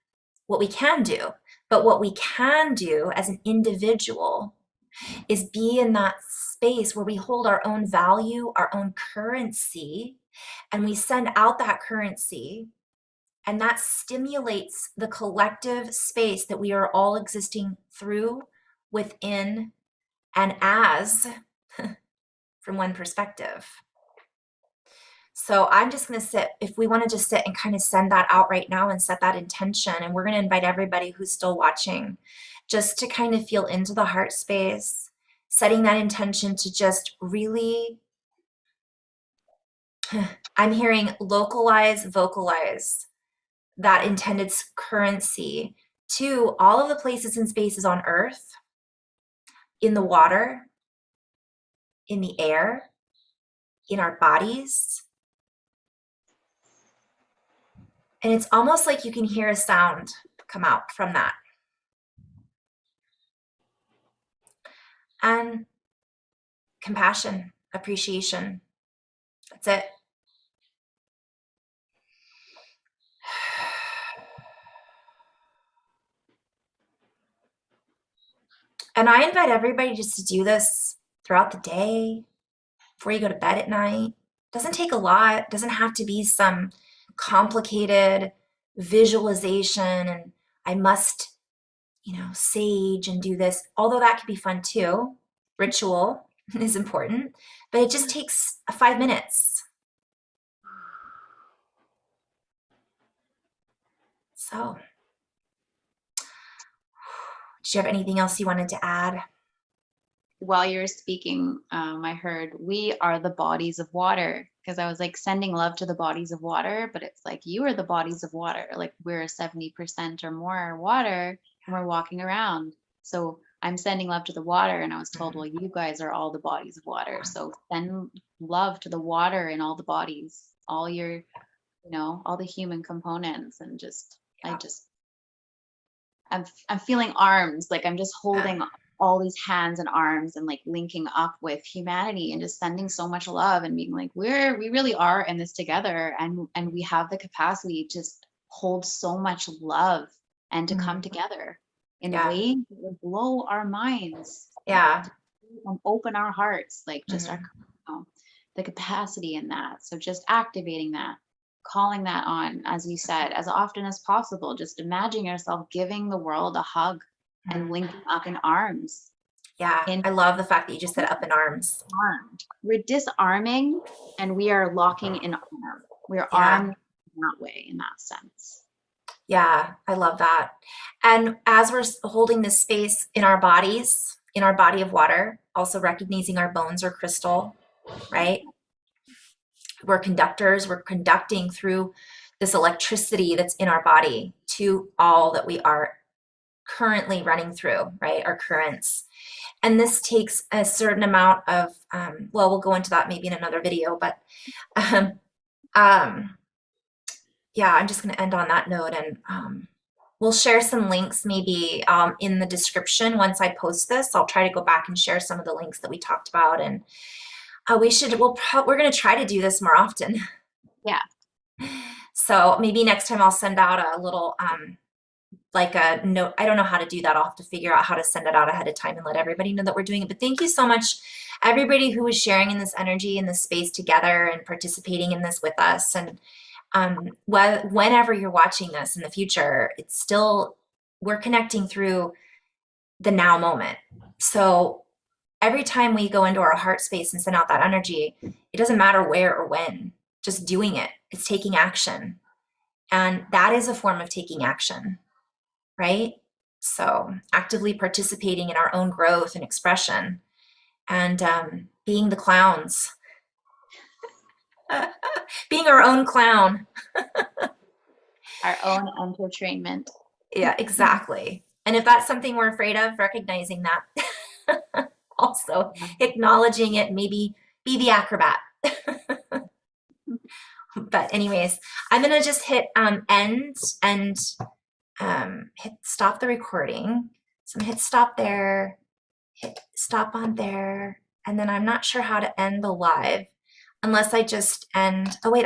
what we can do. But what we can do as an individual is be in that space where we hold our own value, our own currency, and we send out that currency, and that stimulates the collective space that we are all existing through, within, and as from one perspective. So I'm just going to sit, if we want to just sit and kind of send that out right now and set that intention, and we're going to invite everybody who's still watching just to kind of feel into the heart space, setting that intention to just really, I'm hearing localize, vocalize that intended currency to all of the places and spaces on earth, in the water, in the air, in our bodies. And it's almost like you can hear a sound come out from that. And compassion, appreciation. That's it. And I invite everybody just to do this throughout the day, before you go to bed at night. Doesn't take a lot. Doesn't have to be some complicated visualization and I must, sage and do this. Although that could be fun too. Ritual is important, but it just takes 5 minutes. So, did you have anything else you wanted to add? While you were speaking, I heard we are the bodies of water, because I was like sending love to the bodies of water, but it's like you are the bodies of water. Like we're 70% or more water and we're walking around. So I'm sending love to the water, and I was told, well, you guys are all the bodies of water. So send love to the water in all the bodies, all your, all the human components, and just, I'm feeling arms, like I'm just holding all these hands and arms and like linking up with humanity and just sending so much love and being like, we really are in this together, and we have the capacity to just hold so much love and to come together in ways that will blow our minds. Yeah. And open our hearts, like just our the capacity in that. So just activating that, calling that on, as you said, as often as possible. Just imagine yourself giving the world a hug and linking up in arms. Yeah, I love the fact that you just said up in arms. Armed. We're disarming and we are locking in arm. We're armed in that way, in that sense. Yeah, I love that. And as we're holding this space in our bodies, in our body of water, also recognizing our bones are crystal, right? We're conductors, we're conducting through this electricity that's in our body to all that we are currently running through, right? Our currents. And this takes a certain amount of, well, we'll go into that maybe in another video, but yeah, I'm just going to end on that note. And we'll share some links maybe in the description once I post this. I'll try to go back and share some of the links that we talked about, and we're going to try to do this more often. Yeah. So maybe next time I'll send out a little like a note. I don't know how to do that. I'll have to figure out how to send it out ahead of time and let everybody know that we're doing it. But thank you so much, everybody who was sharing in this energy in this space together and participating in this with us. And whenever you're watching this in the future, it's still, we're connecting through the now moment. So every time we go into our heart space and send out that energy, it doesn't matter where or when, just doing it. It's taking action. And that is a form of taking action, right? So actively participating in our own growth and expression, and being the clowns, being our own clown. Our own entertainment. Yeah, exactly. And if that's something we're afraid of, recognizing that. Also acknowledging it, maybe be the acrobat. But anyways, I'm gonna just hit end and hit stop the recording. So I'm gonna hit stop there, hit stop on there, and then I'm not sure how to end the live unless I just end. Oh wait,